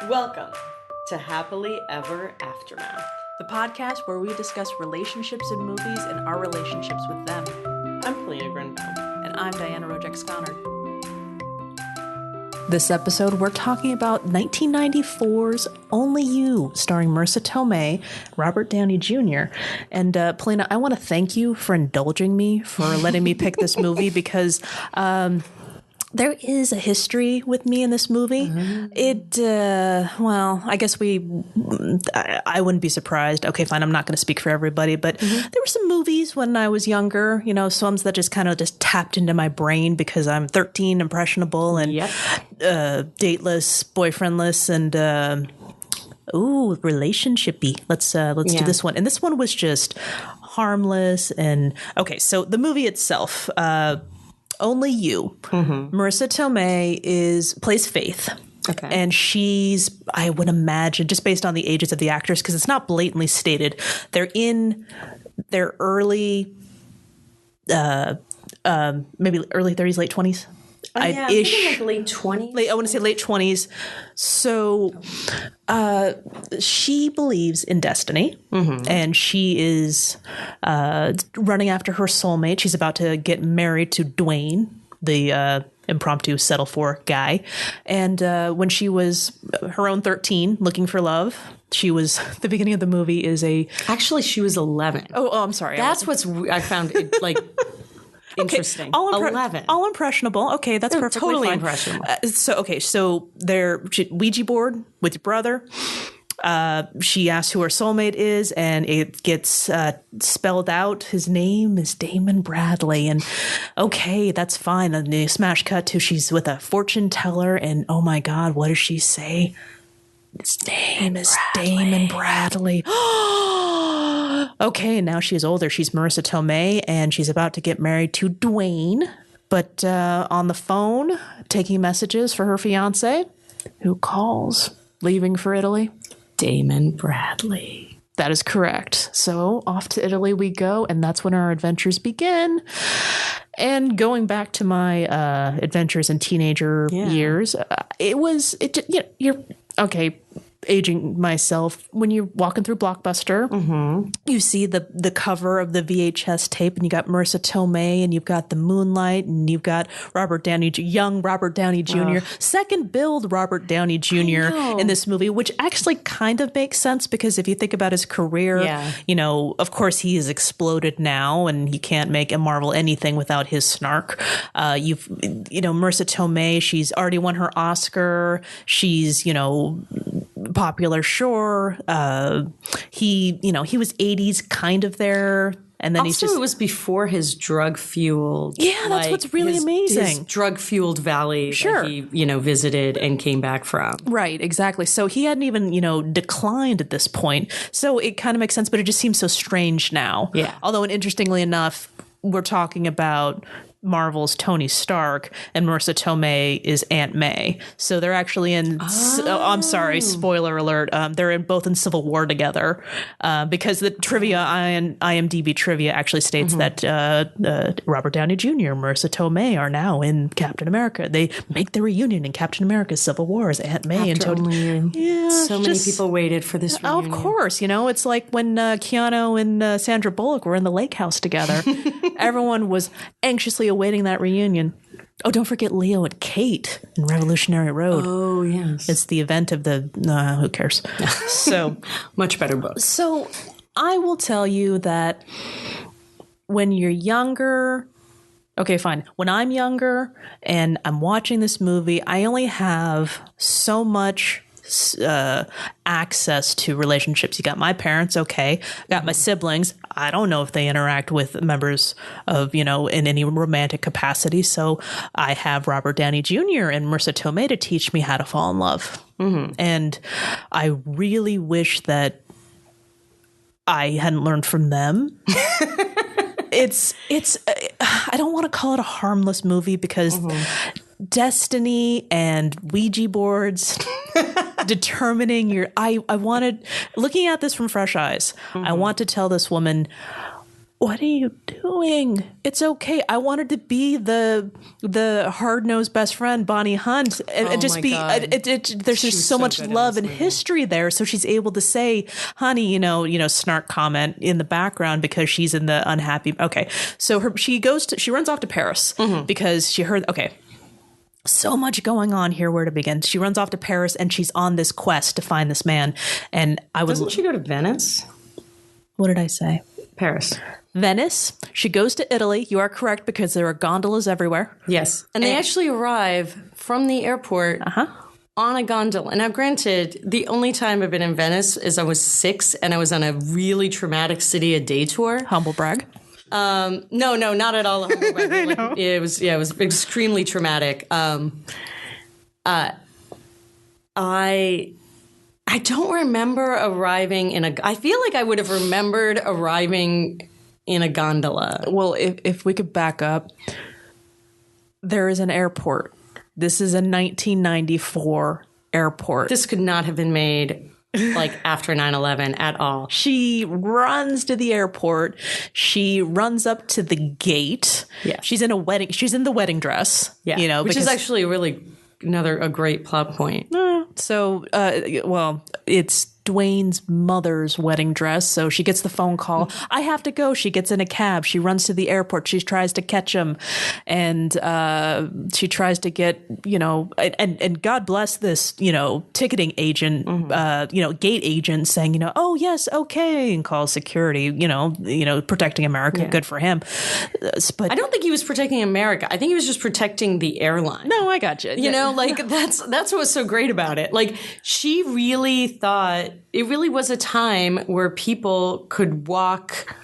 Welcome to Happily Ever Aftermath, the podcast where we discuss relationships in movies and our relationships with them. I'm Polina Grinbaum. And I'm Diana Rojek-Sconard. This episode, we're talking about 1994's Only You, starring Marisa Tomei, Robert Downey Jr. And Polina, I want to thank you for indulging me, for letting me pick this movie, because there is a history with me in this movie. Well, I guess I wouldn't be surprised. Okay, fine, I'm not going to speak for everybody, but there were some movies when I was younger, some that just kind of just tapped into my brain because I'm 13, impressionable, and dateless, boyfriendless, and relationship-y. Let's do this one. And this one was just harmless. And okay, so the movie itself, Only You. Marisa Tomei plays Faith. Okay. And she's, I would imagine, just based on the ages of the actors, because it's not blatantly stated, they're in their early, maybe early 30s, late 20s. I'm thinking like late 20s. I want to say late 20s. So she believes in destiny, and she is running after her soulmate. She's about to get married to Dwayne, the impromptu settle for guy. And when she was her own 13, looking for love, she was, the beginning of the movie is Actually, she was 11. Oh, I'm sorry. That's I found it, like... Interesting. Okay. 11. All impressionable. Okay, that's perfectly totally fine. Impressionable. So they're Ouija board with your brother. She asks who her soulmate is, and it gets spelled out. His name is Damon Bradley, and okay, that's fine. And the smash cut to she's with a fortune teller, and oh my God, what does she say? His name is Damon Bradley. Okay, now she is older. She's Marisa Tomei, and she's about to get married to Dwayne. But on the phone, taking messages for her fiance, who calls, leaving for Italy. Damon Bradley. That is correct. So off to Italy we go, and that's when our adventures begin. And going back to my adventures in teenager years, you're okay. Aging myself, when you're walking through Blockbuster, you see the cover of the VHS tape, and you got Marisa Tomei, and you've got the Moonlight, and you've got young Robert Downey Jr., second build Robert Downey Jr. in this movie, which actually kind of makes sense because if you think about his career, of course he has exploded now, and he can't make a Marvel anything without his snark. Marisa Tomei, she's already won her Oscar. She's, popular, sure. He was 80s kind of there. And then also, it was before his drug-fueled. Yeah, that's what's really amazing. His drug-fueled valley that he, visited and came back from. Right, exactly. So he hadn't even, declined at this point. So it kind of makes sense, but it just seems so strange now. Yeah. Although, and interestingly enough, we're talking about Marvel's Tony Stark, and Marisa Tomei is Aunt May. So they're actually in, I'm sorry, spoiler alert, they're both in Civil War together because the trivia, IMDb trivia actually states that Robert Downey Jr., Marisa Tomei are now in Captain America. They make their reunion in Captain America Civil War as Aunt May and Tony. So many people waited for this reunion. Of course, it's like when Keanu and Sandra Bullock were in the lake house together. Everyone was anxiously awaiting that reunion. Oh, don't forget Leo and Kate in Revolutionary Road. Oh, yes. It's the event of the, who cares? So much better book. So I will tell you that when you're younger, okay, fine. When I'm younger and I'm watching this movie, I only have so much access to relationships. You got my parents, okay. Got my siblings. I don't know if they interact with members of, in any romantic capacity. So I have Robert Downey Jr. and Marisa Tomei to teach me how to fall in love. And I really wish that I hadn't learned from them. It's I don't want to call it a harmless movie because destiny and Ouija boards determining your I wanted, looking at this from fresh eyes, I want to tell this woman, what are you doing? It's okay. I wanted to be the hard-nosed best friend, Bonnie Hunt, and just be. There's just so much love and history there. So she's able to say, "Honey, snark comment in the background because she's in the unhappy." Okay, so she runs off to Paris because she heard. Okay. So much going on here. Where to begin? She runs off to Paris and she's on this quest to find this man. And doesn't she go to Venice? What did I say? Paris. Venice. She goes to Italy. You are correct because there are gondolas everywhere. Yes. And they actually arrive from the airport on a gondola. Now, granted, the only time I've been in Venice is I was 6 and I was on a really traumatic city a day tour. Humble brag. No, not at all. It was extremely traumatic. I don't remember arriving I feel like I would have remembered arriving in a gondola. Well, if we could back up, there is an airport. This is a 1994 airport. This could not have been made after 9/11 at all. She runs to the airport. She runs up to the gate. Yeah. She's in the wedding dress. Yeah. Which is actually a great plot point. So, it's Dwayne's mother's wedding dress. So she gets the phone call. I have to go. She gets in a cab. She runs to the airport. She tries to catch him. And she tries to get, and God bless this, ticketing agent, gate agent saying, oh, yes, okay. And calls security, protecting America. Yeah. Good for him. But I don't think he was protecting America. I think he was just protecting the airline. No, I got you. That's what was so great about it. She really thought it really was a time where people could walk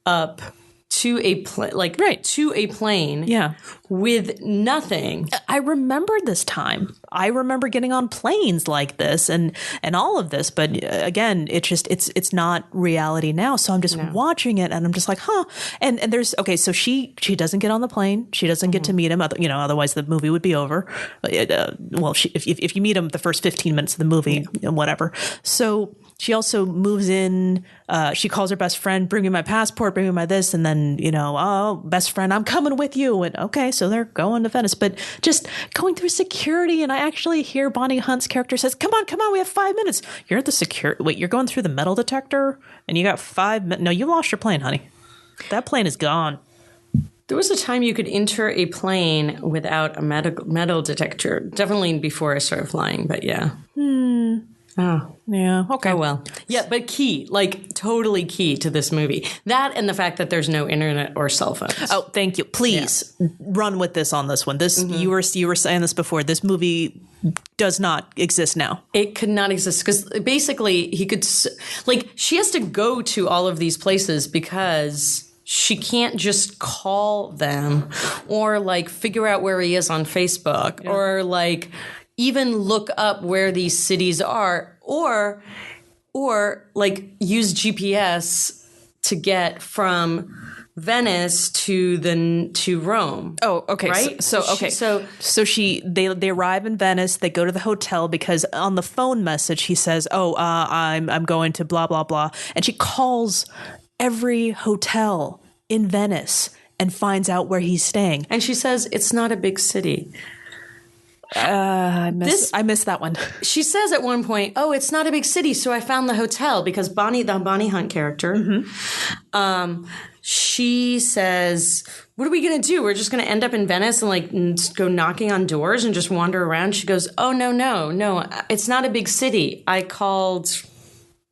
up to a plane with nothing. I remember this time. I remember getting on planes like this and all of this, but again, it's not reality now. So I'm just watching it and I'm just like, huh. And there's so she doesn't get on the plane. She doesn't get to meet him. Otherwise the movie would be over. If you meet him the first 15 minutes of the movie, whatever. So she also moves in. She calls her best friend, bring me my passport, bring me my this. And then, best friend, I'm coming with you. And okay, so they're going to Venice. But just going through security. And I actually hear Bonnie Hunt's character says, come on, we have 5 minutes. You're at the security. Wait, you're going through the metal detector? And you got 5 minutes? No, you lost your plane, honey. That plane is gone. There was a time you could enter a plane without a metal detector. Definitely before I started flying, but yeah. Oh, yeah. Okay. Oh, well. Yeah, but key, totally key to this movie. That and the fact that there's no internet or cell phones. Oh, thank you. Please run with this on this one. This you were saying this before. This movie does not exist now. It could not exist because basically he could she has to go to all of these places because she can't just call them or figure out where he is on Facebook or even look up where these cities are or use GPS to get from Venice to Rome. Oh, okay. Right? So they arrive in Venice, they go to the hotel because on the phone message he says, I'm going to blah blah blah, and she calls every hotel in Venice and finds out where he's staying. And she says it's not a big city. I missed that one. She says at one point, it's not a big city, so I found the hotel because the Bonnie Hunt character, she says, what are we going to do? We're just going to end up in Venice and just go knocking on doors and just wander around. She goes, oh, no, it's not a big city. I called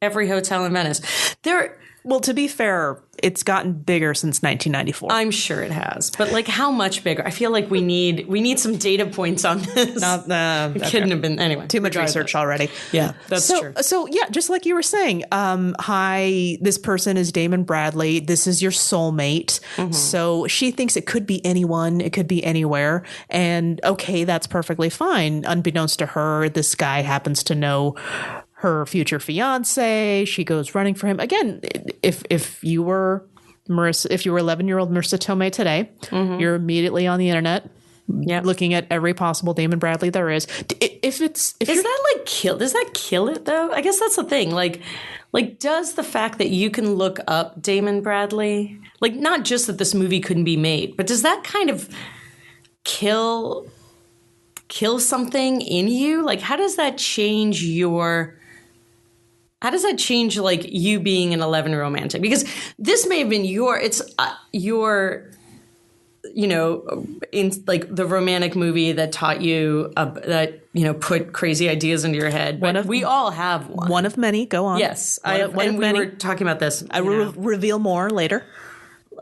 every hotel in Venice. Well, to be fair, it's gotten bigger since 1994. I'm sure it has, but how much bigger? I feel like we need some data points on this. It couldn't have been anyway. Too much research already. Yeah, that's true. So yeah, just like you were saying, hi, this person is Damon Bradley. This is your soulmate. So she thinks it could be anyone. It could be anywhere. And okay, that's perfectly fine. Unbeknownst to her, this guy happens to know her future fiance. She goes running for him. Again, if you were Marisa, if you were 11-year-old Marisa Tomei today, you're immediately on the internet looking at every possible Damon Bradley there is. Does that kill it though? I guess that's the thing. Does the fact that you can look up Damon Bradley, like, not just that this movie couldn't be made, but does that kind of kill something in you? Like, how does that change like you being an 11 romantic? Because this may have been your in like the romantic movie that taught you that put crazy ideas into your head. But we all have one. One of many. Go on. Yes, we were talking about this. I will reveal more later.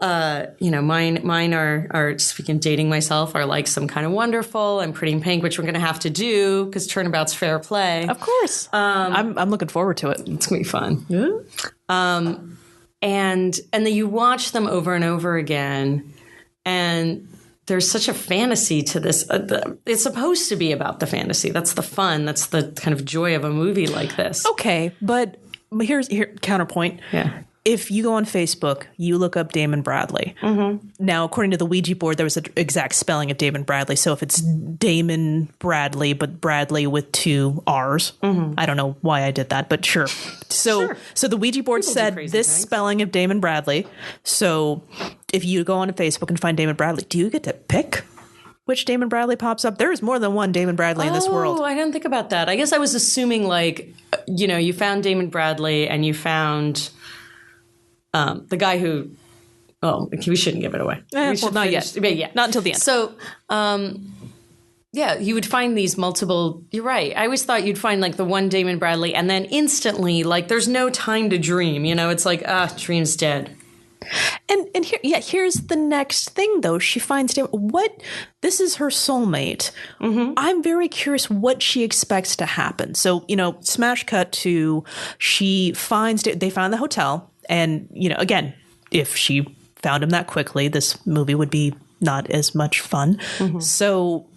Mine are, speaking dating myself, are like Some Kind of Wonderful and Pretty in Pink, which we're going to have to do because Turnabout's fair play. Of course. I'm looking forward to it. It's going to be fun. Yeah. And then you watch them over and over again, and there's such a fantasy to this. It's supposed to be about the fantasy. That's the fun. That's the kind of joy of a movie like this. Okay, but here's counterpoint. Yeah. If you go on Facebook, you look up Damon Bradley. Mm-hmm. Now, according to the Ouija board, there was an exact spelling of Damon Bradley. So if it's Damon Bradley, but Bradley with 2 R's, I don't know why I did that, but sure. So the Ouija board said this spelling of Damon Bradley. So if you go on Facebook and find Damon Bradley, do you get to pick which Damon Bradley pops up? There is more than one Damon Bradley in this world. Oh, I didn't think about that. I guess I was assuming like, you found Damon Bradley and you found... the guy who, we shouldn't give it away. Not yet. But yeah, not until the end. So, you would find these multiple, you're right. I always thought you'd find like the one Damon Bradley and then instantly, like there's no time to dream, it's like, dream's dead. And here's the next thing though. She finds this is her soulmate. Mm-hmm. I'm very curious what she expects to happen. So, smash cut to, they found the hotel. And, again, if she found him that quickly, this movie would be not as much fun. Mm-hmm. So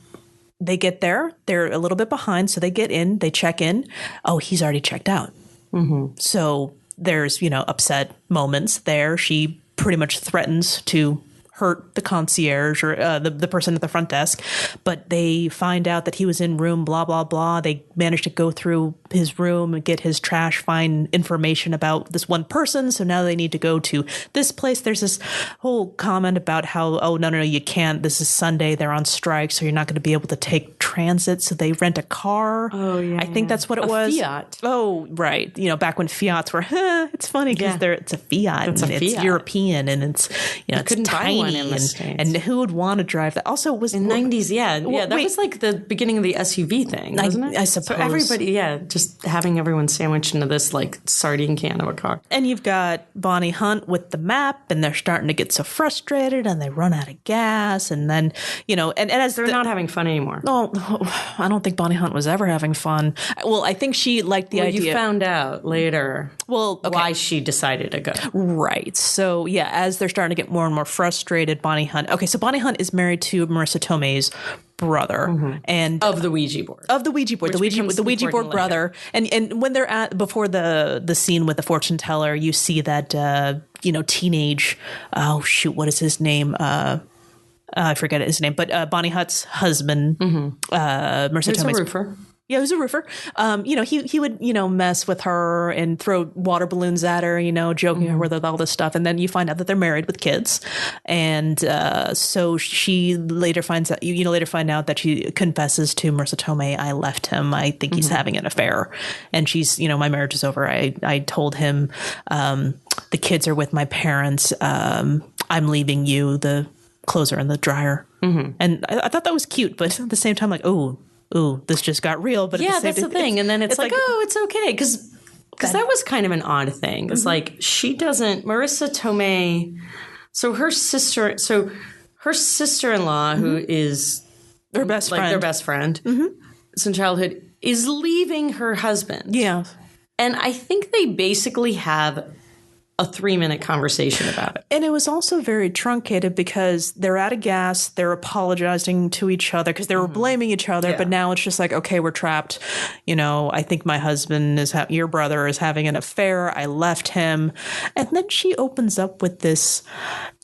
they get there. They're a little bit behind. So they get in. They check in. Oh, he's already checked out. Mm-hmm. So there's, upset moments there. She pretty much threatens to hurt the concierge or the person at the front desk, but they find out that he was in room blah, blah, blah. They managed to go through his room and get his trash, find information about this one person. So now they need to go to this place. There's this whole comment about how, oh, no, you can't. This is Sunday. They're on strike, so you're not going to be able to take transit. So they rent a car. Oh, yeah. I think that's what it was. Fiat. Oh, right. Back when Fiats were, it's funny because it's a Fiat. It's European and it's, it's tiny. In the States. And who would want to drive that? Also, was in 90s, that was like the beginning of the SUV thing, wasn't it? I suppose. So everybody, just having everyone sandwiched into this like sardine can of a car. And you've got Bonnie Hunt with the map, and they're starting to get so frustrated, and they run out of gas, and then and as they're not having fun anymore. No, I don't think Bonnie Hunt was ever having fun. Well, I think she liked the idea. You found out later. Well, okay. Why she decided to go. Right. So as they're starting to get more and more frustrated, Bonnie Hunt. Okay, so Bonnie Hunt is married to Marisa Tomei's brother, and of the Ouija board. Of the Ouija board, the Ouija board brother. And when they're before the scene with the fortune teller, you see that teenage. Oh shoot, what is his name? I forget his name, but Bonnie Hunt's husband, Marisa Tomei's. A roofer. Yeah, he was a roofer. He would, mess with her and throw water balloons at her, joking her with all this stuff. And then you find out that they're married with kids. And so she later finds out, later find out that she confesses to Marisa Tomei, I left him. I think he's having an affair. And she's, my marriage is over. I told him, the kids are with my parents. I'm leaving you. The clothes are in the dryer. Mm-hmm. And I thought that was cute. But at the same time, like, ooh, this just got real. But that's the thing. And then it's like, it's okay. Because that was kind of an odd thing. It's like, Marisa Tomei, so her sister-in-law, who is their best friend. Their best friend since childhood, is leaving her husband. Yeah. And I think they basically have a 3-minute conversation about it. And it was also very truncated because they're out of gas. They're apologizing to each other because they were blaming each other. Yeah. But now it's just like, okay, we're trapped. I think my husband your brother is having an affair. I left him. And then she opens up with this.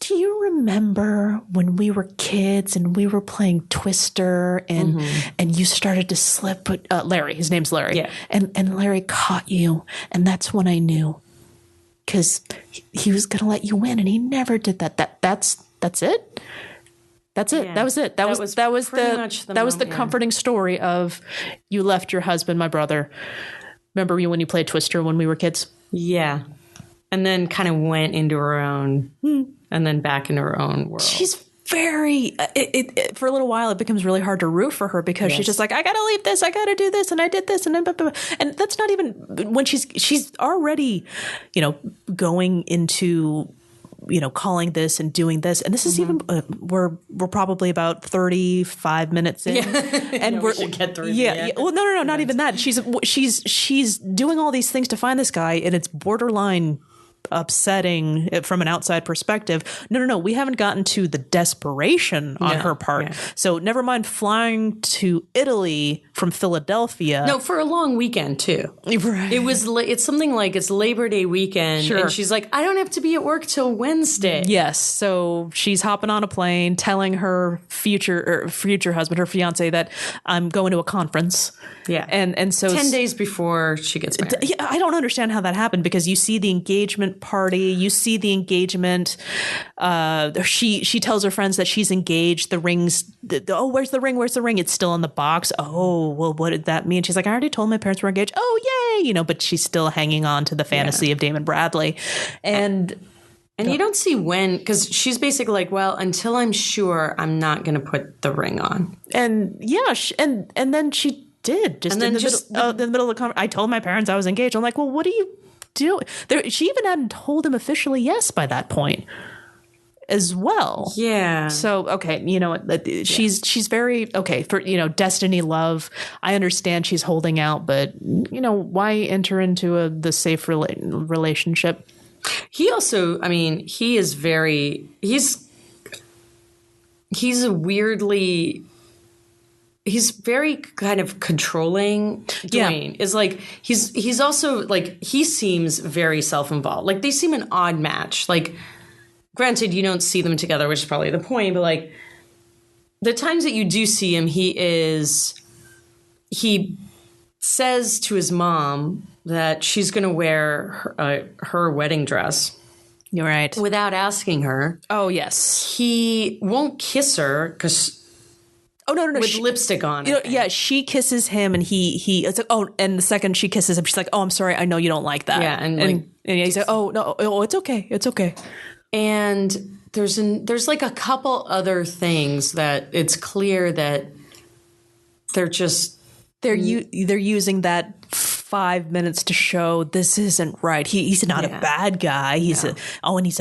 Do you remember when we were kids and we were playing Twister and you started to slip? Larry, his name's Larry. Yeah. And Larry caught you. And that's when I knew. because he was going to let you win, and he never did that. That's it. That's it. Yeah. That was it. That was the comforting story of you left your husband, my brother. Remember you when you played Twister when we were kids? Yeah. And then kind of went into her own, and then back into her own world. She's very, for a little while, it becomes really hard to root for her because she's just like, I got to leave this, I got to do this, and I did this, and then, and that's not even, when she's already, going into, calling this and doing this. And this is even, we're probably about 35 minutes in. And we should get through. Well, no, not even that. She's doing all these things to find this guy, and it's borderline upsetting from an outside perspective. No. We haven't gotten to the desperation on her part. Yeah. So never mind flying to Italy from Philadelphia. No, for a long weekend too. Right. It's something like it's Labor Day weekend. Sure. And she's like, I don't have to be at work till Wednesday. Yes. So she's hopping on a plane, telling her future husband, her fiance, that I'm going to a conference. Yeah. And so 10 days before she gets married. Yeah, I don't understand how that happened, because you see the engagement party, you see the engagement. She tells her friends that she's engaged. The rings. Where's the ring? Where's the ring? It's still in the box. Oh, well, what did that mean? She's like, I already told my parents we're engaged. Oh, yay! But she's still hanging on to the fantasy of Damon Bradley, and you don't see when, because she's basically like, well, until I'm sure, I'm not going to put the ring on. And yeah, and then she did. Just in the middle of the conversation, I told my parents I was engaged. I'm like, well, what do you do? She even hadn't told him officially yes by that point as well. Yeah. So, okay, you know what? She's very, okay, for, destiny, love. I understand she's holding out, but, why enter into the safe relationship? He also, he is very, he's very kind of controlling. Dwayne is like, he's also like, he seems very self-involved. Like, they seem an odd match. Like, granted, you don't see them together, which is probably the point, but like, the times that you do see him, he says to his mom that she's going to wear her wedding dress. You're right. Without asking her. Oh, yes. He won't kiss her because... Oh, no. With lipstick on. Yeah, she kisses him, and he it's like, oh, and the second she kisses him, she's like, oh, I'm sorry, I know you don't like that. Yeah, and he's like, oh, no, it's okay. It's okay. And there's like a couple other things that it's clear that they're using that 5 minutes to show this isn't right. He's not a bad guy. And he's a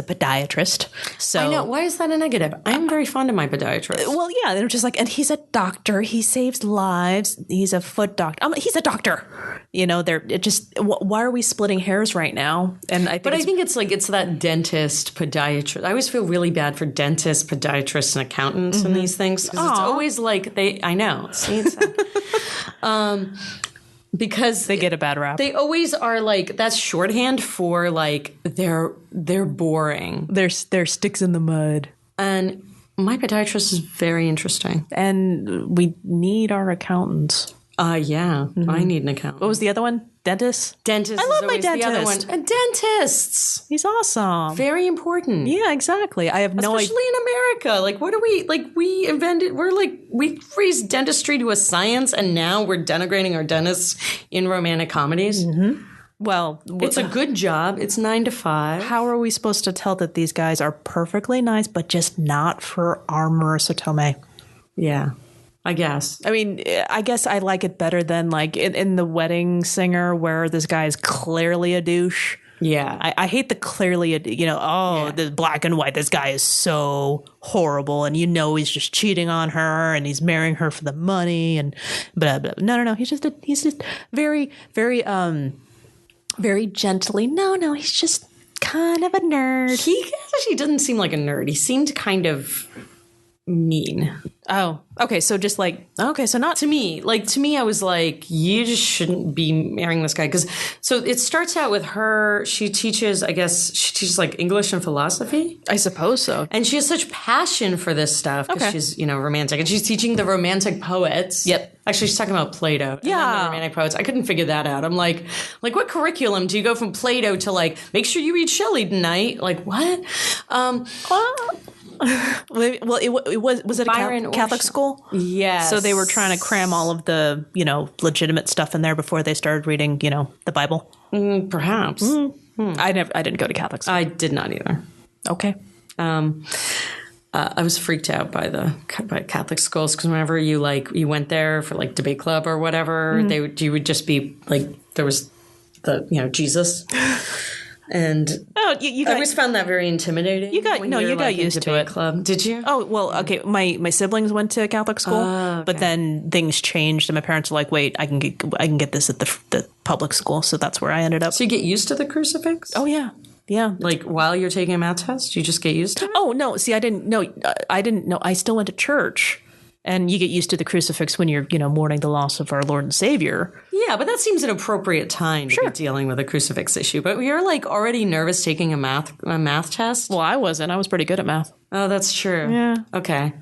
podiatrist. So I know. Why is that a negative? I'm very fond of my podiatrist. Well, yeah, they're just like, and he's a doctor. He saves lives. He's a foot doctor. He's a doctor. Why are we splitting hairs right now? And I think it's that dentist, podiatrist. I always feel really bad for dentists, podiatrists, and accountants and these things, because it's always like I know. See, it's because they get a bad rap. They always are like, that's shorthand for like they're boring. They're sticks in the mud. And my podiatrist is very interesting. And we need our accountants. Yeah. Mm-hmm. I need an accountant. What was the other one? Dentist? Dentist. I love my dentist. The other one. And dentists. He's awesome. Very important. Yeah, exactly. I have no idea. Especially in America. Like, what are we, like, we raised dentistry to a science, and now we're denigrating our dentists in romantic comedies. Mm-hmm. Well, it's a good job. It's 9 to 5. How are we supposed to tell that these guys are perfectly nice, but just not for our Marisa Tomei? Yeah. I guess. I guess I like it better than like in The Wedding Singer, where this guy is clearly a douche. Yeah. I hate the clearly, the black and white. This guy is so horrible, and he's just cheating on her, and he's marrying her for the money, and blah blah. No. He's just very, very, very gently. No. He's just kind of a nerd. He actually doesn't seem like a nerd. He seemed kind of mean. Oh, okay. So just like, okay. So not To me, I was like, you just shouldn't be marrying this guy. So it starts out with her. She teaches like English and philosophy. I suppose so. And she has such passion for this stuff because she's, romantic. And she's teaching the romantic poets. Yep. Actually, she's talking about Plato. And then the romantic poets. I couldn't figure that out. I'm like, what curriculum do you go from Plato to like, make sure you read Shelley tonight? Like, what? Well, it was it Byron a Catholic school? Yes. So they were trying to cram all of the, legitimate stuff in there before they started reading, the Bible. Perhaps. I didn't go to Catholic school. I did not either. Okay. I was freaked out by Catholic schools because whenever you went there for like debate club or whatever, you would just be like, there was Jesus. And you got, I always found that very intimidating. You got used to it. Club. Did you? Oh, well, okay. My siblings went to Catholic school, but then things changed, and my parents were like, "Wait, I can get this at the public school." So that's where I ended up. So you get used to the crucifix? Oh yeah. Yeah. Like while you're taking a math test, you just get used to it? Oh no! See, I didn't know. I still went to church. And you get used to the crucifix when you're, mourning the loss of our Lord and Savior. Yeah, but that seems an appropriate time to be dealing with a crucifix issue. But you're like already nervous taking a math test? Well, I wasn't. I was pretty good at math. Oh, that's true. Yeah. Okay.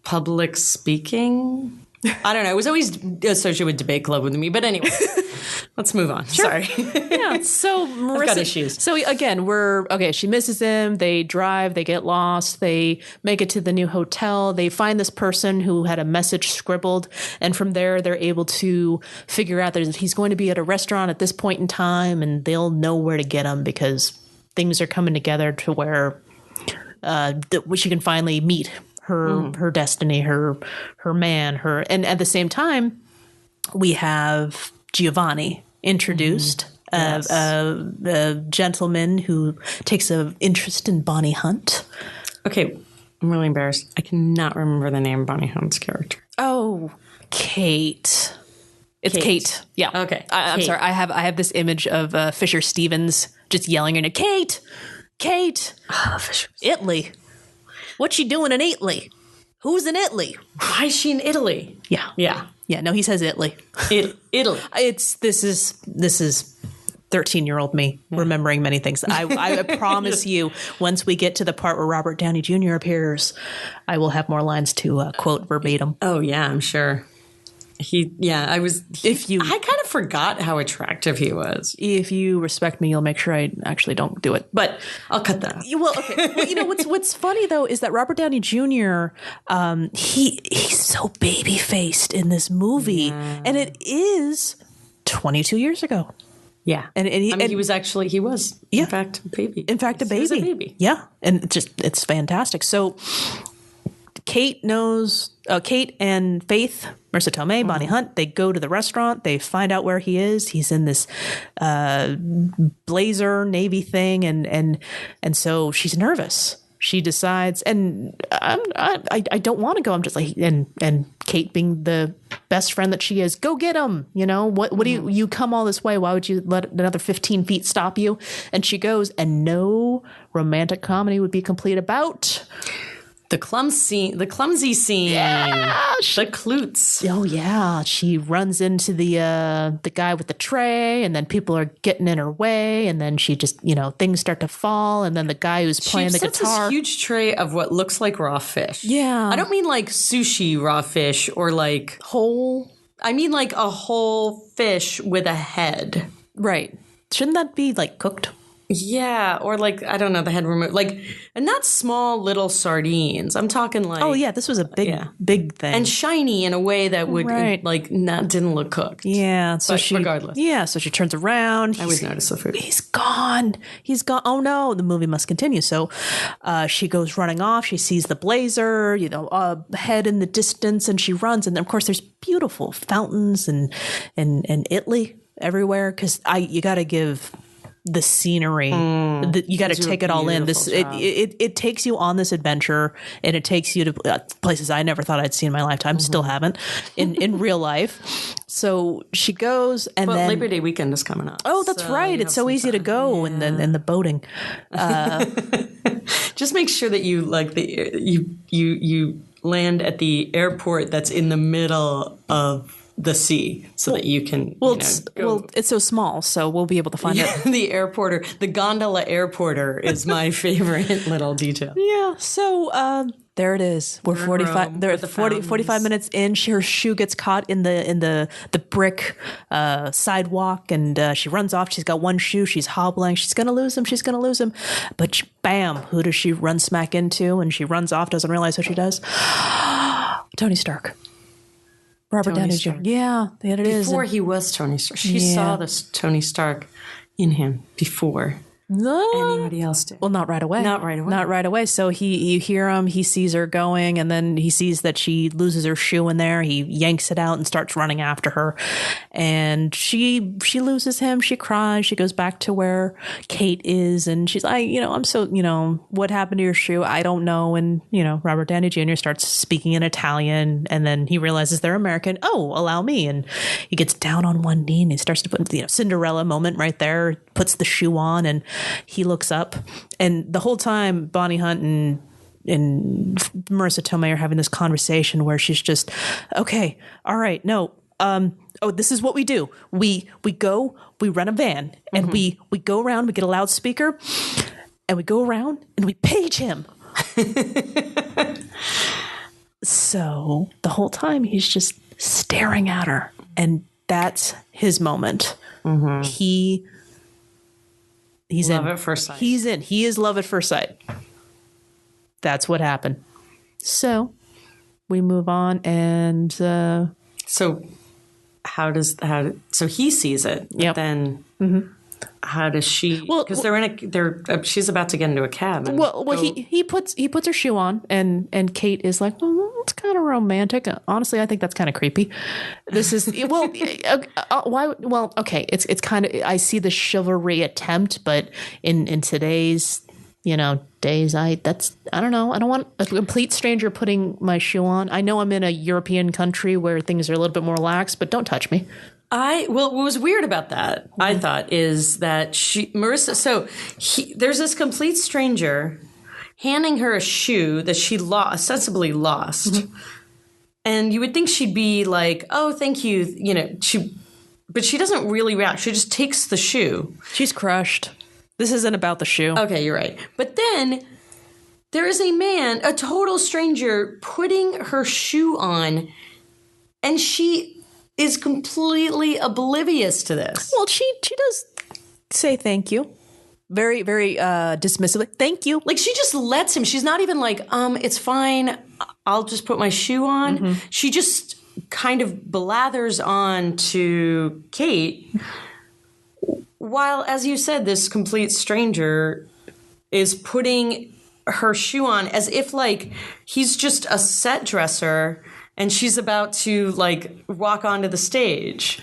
Public speaking? I don't know. It was always associated with debate club with me. But anyway, let's move on. Sure. Sorry. Yeah. So Marisa, I've got issues. So again, she misses him. They drive. They get lost. They make it to the new hotel. They find this person who had a message scribbled. And from there, they're able to figure out that he's going to be at a restaurant at this point in time. And they'll know where to get him because things are coming together to where she can finally meet her destiny, her man, and at the same time, we have Giovanni introduced, a gentleman who takes an interest in Bonnie Hunt. Okay, I'm really embarrassed. I cannot remember the name of Bonnie Hunt's character. Oh, Kate. It's Kate. Yeah. Okay. I'm sorry. I have this image of Fisher Stevens just yelling at her, Kate. Oh, Fisher. Italy. What's she doing in Italy? Who's in Italy? Why is she in Italy? Yeah. Yeah. Yeah. No, he says Italy. Italy. This is 13-year-old me remembering many things. I promise you, once we get to the part where Robert Downey Jr. appears, I will have more lines to quote verbatim. Oh yeah, I'm sure. I kind of forgot how attractive he was. If you respect me, you'll make sure I actually don't do it. But I'll cut that. Well, okay. Well, what's funny though is that Robert Downey Jr. He's so baby faced in this movie, and it is 22 years ago. Yeah, and he was in fact a baby. In fact, a baby. He was a baby. Yeah, and it's fantastic. So Kate and Faith, Marisa Tomei, Bonnie Hunt, they go to the restaurant. They find out where he is. He's in this blazer navy thing, and so she's nervous. She decides, and I don't want to go. I'm just like, and Kate, being the best friend that she is, go get him. What do you come all this way? Why would you let another 15 feet stop you? And she goes, and no romantic comedy would be complete about the clumsy scene. Yeah, the klutz. Oh yeah, she runs into the guy with the tray, and then people are getting in her way, and then she just things start to fall, and then the guy who's playing the guitar. This huge tray of what looks like raw fish. Yeah, I don't mean like sushi raw fish or like whole. I mean like a whole fish with a head. Right? Shouldn't that be like cooked? Yeah, or like, I don't know, the head removed. Like, and not small little sardines. I'm talking like... Oh, yeah, this was a big thing. And shiny in a way that would, didn't look cooked. Yeah, so regardless. Yeah, so she turns around. I always notice the food. He's gone. Oh, no, the movie must continue. So she goes running off. She sees the blazer, head in the distance, and she runs. And, of course, there's beautiful fountains and Italy everywhere, because you got to give... the scenery, you got to take it all in. It takes you on this adventure, and it takes you to places I never thought I'd see in my lifetime. Still haven't in real life. So she goes, and then Labor Day weekend is coming up. Oh, that's right. It's so easy to go, and then the boating. Just make sure that you like you land at the airport that's in the middle of the sea, so that you can. It's so small, so we'll be able to find it. The gondola airporter is my favorite little detail. Yeah. So there it is. We're 45. They're 45 minutes in. Her shoe gets caught in the brick sidewalk, and she runs off. She's got one shoe. She's hobbling. She's gonna lose him. She's gonna lose him. But bam! Who does she run smack into? And she runs off. Doesn't realize who she does. Tony Stark. Robert Downey Jr. Yeah, that it is. Before he was Tony Stark. She saw this Tony Stark in him before anybody else did. Well, not right away. Not right away. So you hear him, he sees her going, and then he sees that she loses her shoe in there. He yanks it out and starts running after her. And she loses him. She cries. She goes back to where Kate is, and she's like, I'm so, what happened to your shoe? I don't know. And, Robert Downey Jr. starts speaking in Italian, and then he realizes they're American. Oh, allow me. And he gets down on one knee and he starts to put, Cinderella moment right there, puts the shoe on, and he looks up, and the whole time Bonnie Hunt and Marisa Tomei are having this conversation where she's just, okay, all right, no, this is what we do. We go, we rent a van, and we go around, we get a loudspeaker, and we go around and we page him. So the whole time he's just staring at her, and that's his moment. Mm-hmm. He's love at first sight. He's in. He is love at first sight. That's what happened. So we move on, and so he sees it. Yep. Then how does she? Well, because she's about to get into a cab. He puts her shoe on, and Kate is like, well, it's kind of romantic. Honestly, I think that's kind of creepy. This is why? Well, okay, it's kind of, I see the chivalry attempt, but in today's days, I don't know. I don't want a complete stranger putting my shoe on. I know I'm in a European country where things are a little bit more lax, but don't touch me. What was weird about that, I thought, is that there's this complete stranger handing her a shoe that she ostensibly lost. Mm-hmm. And you would think she'd be like, oh, thank you. But she doesn't really react. She just takes the shoe. She's crushed. This isn't about the shoe. Okay, you're right. But then there is a total stranger, putting her shoe on, and she is completely oblivious to this. Well, she does say thank you. Very, very dismissively. Thank you. Like, she just lets him. She's not even like, it's fine. I'll just put my shoe on. Mm-hmm. She just kind of blathers on to Kate. While, as you said, this complete stranger is putting her shoe on as if like he's just a set dresser and she's about to like walk onto the stage.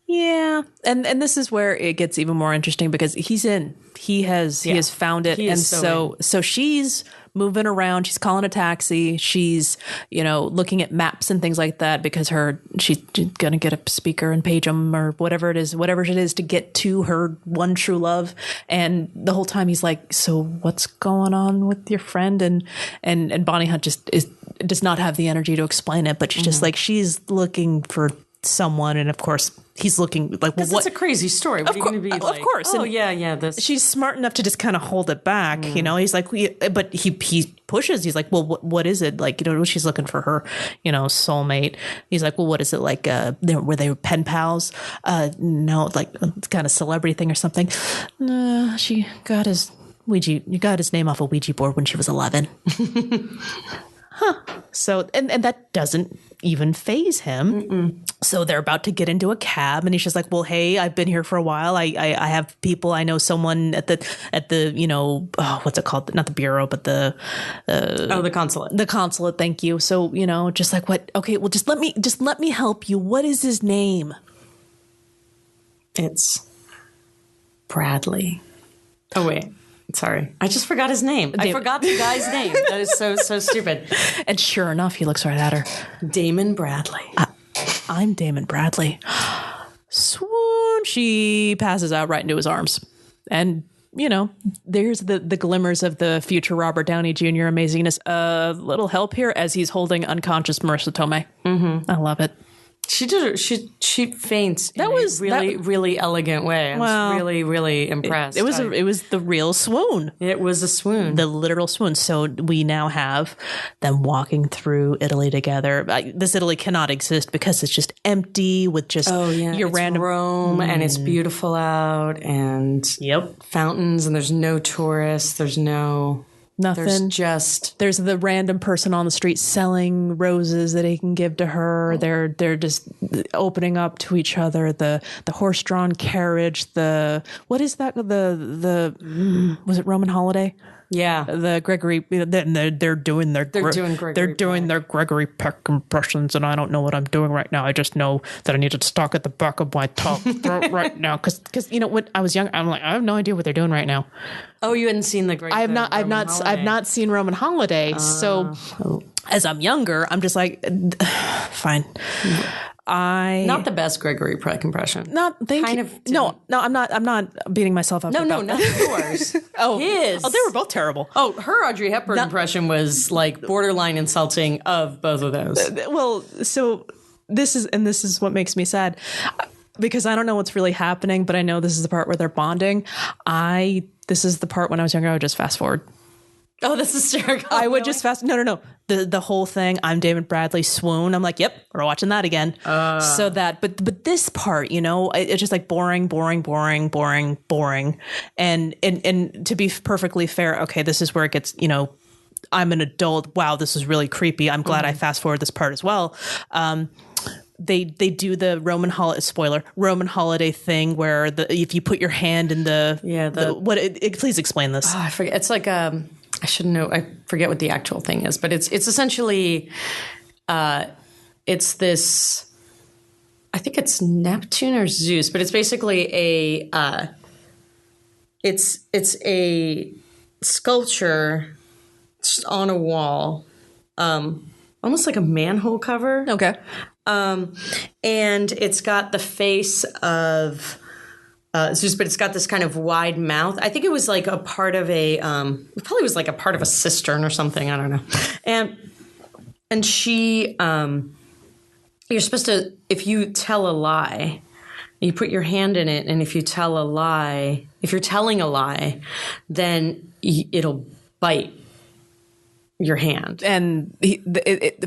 Yeah. And this is where it gets even more interesting because he's in. He has found it. And so she's moving around. She's calling a taxi. She's, looking at maps and things like that because she's going to get a speaker and page him or whatever it is to get to her one true love. And the whole time he's like, so what's going on with your friend? And Bonnie Hunt just does not have the energy to explain it, but she's just like, she's looking for someone. And of course he's looking like, well, what? It's a crazy story. What are you going to be like? Of course. Oh, yeah. She's smart enough to just kind of hold it back, he's like, but he pushes. He's like, well, what is it? Like, she's looking for her, soulmate. He's like, well, what is it? Like, were they pen pals? No, like kind of celebrity thing or something. She got his name off a Ouija board when she was 11. Huh. So, and that doesn't even faze him. Mm-mm. So they're about to get into a cab and he's just like, well, hey, I've been here for a while. I have people. I know someone at the, what's it called? Not the bureau, but the consulate. The consulate. Thank you. So, just like what? Okay, well, just let me help you. What is his name? It's Bradley. Oh, wait. Sorry. I just forgot his name. I forgot the guy's name. That is so stupid. And sure enough, he looks right at her. Damon Bradley. I'm Damon Bradley. Swoon. She passes out right into his arms. And there's the glimmers of the future Robert Downey Jr. amazingness. Little help here as he's holding unconscious Marisa Tomei. Mm-hmm. I love it. She did. She faints. That was really elegant way. I was really impressed. It was the real swoon. It was a swoon, the literal swoon. So we now have them walking through Italy together. This Italy cannot exist because it's just empty with just your random Rome, and it's beautiful out, and fountains, and there's no tourists. There's no. Nothing. There's the random person on the street selling roses that he can give to her. They're just opening up to each other. The horse-drawn carriage. What is that? Was it Roman holiday? Yeah, the Gregory. They're doing their Gregory Peck impressions, and I don't know what I'm doing right now. I just know that I need to stalk at the back of my throat right now, because when I was young, I'm like, I have no idea what they're doing right now. Oh, you hadn't seen the Great? I've not seen Roman Holiday. So as I'm younger, I'm just like, fine. Not the best Gregory Peck impression. No, I'm not beating myself up. No, not yours. His. Oh, they were both terrible. Oh, her Audrey Hepburn impression was like borderline insulting of both of those. Well, so this is what makes me sad, because I don't know what's really happening, but I know this is the part where they're bonding. This is the part when I was younger, I would just fast forward. Oh, this is hysterical. I would just No. The whole thing, I'm David Bradley, swoon. I'm like, yep, we're watching that again. So that, but this part, it's just like boring. And to be perfectly fair, okay, this is where it gets, I'm an adult. Wow, this is really creepy. I'm glad I fast forward this part as well. They do the Roman holiday thing where if you put your hand in please explain this. Oh, I forget. It's like I should know. I forget what the actual thing is, but it's essentially it's this. I think it's Neptune or Zeus, but it's basically it's a sculpture on a wall, almost like a manhole cover. Okay. And it's got the face of Zeus, but it's got this kind of wide mouth. I think it was like a part of it probably was like a part of a cistern or something. I don't know. And she, you're supposed to, if you tell a lie, you put your hand in it, and if you're telling a lie, then it'll bite your hand. And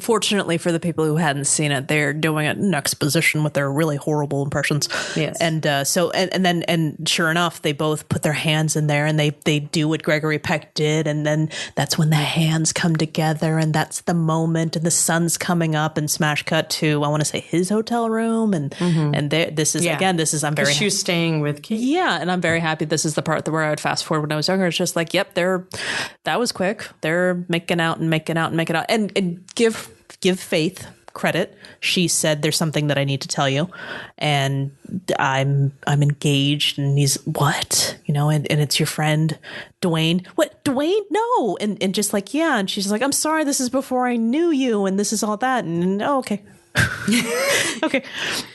fortunately for the people who hadn't seen it, they're doing it in exposition with their really horrible impressions. Yes. And then sure enough, they both put their hands in there, and they do what Gregory Peck did, and then that's when the hands come together, and that's the moment, and the sun's coming up, and smash cut to, I want to say, his hotel room, and I'm very she was staying with Kate. Yeah, and I'm very happy this is the part where I would fast forward when I was younger. It's just like, yep, that was quick. They're making out and give Faith credit. She said, there's something that I need to tell you, and I'm engaged, and he's what, and it's your friend Dwayne. What, Dwayne? No. And just like, yeah, and she's like, I'm sorry, this is before I knew you, and this is all that, and okay. Okay.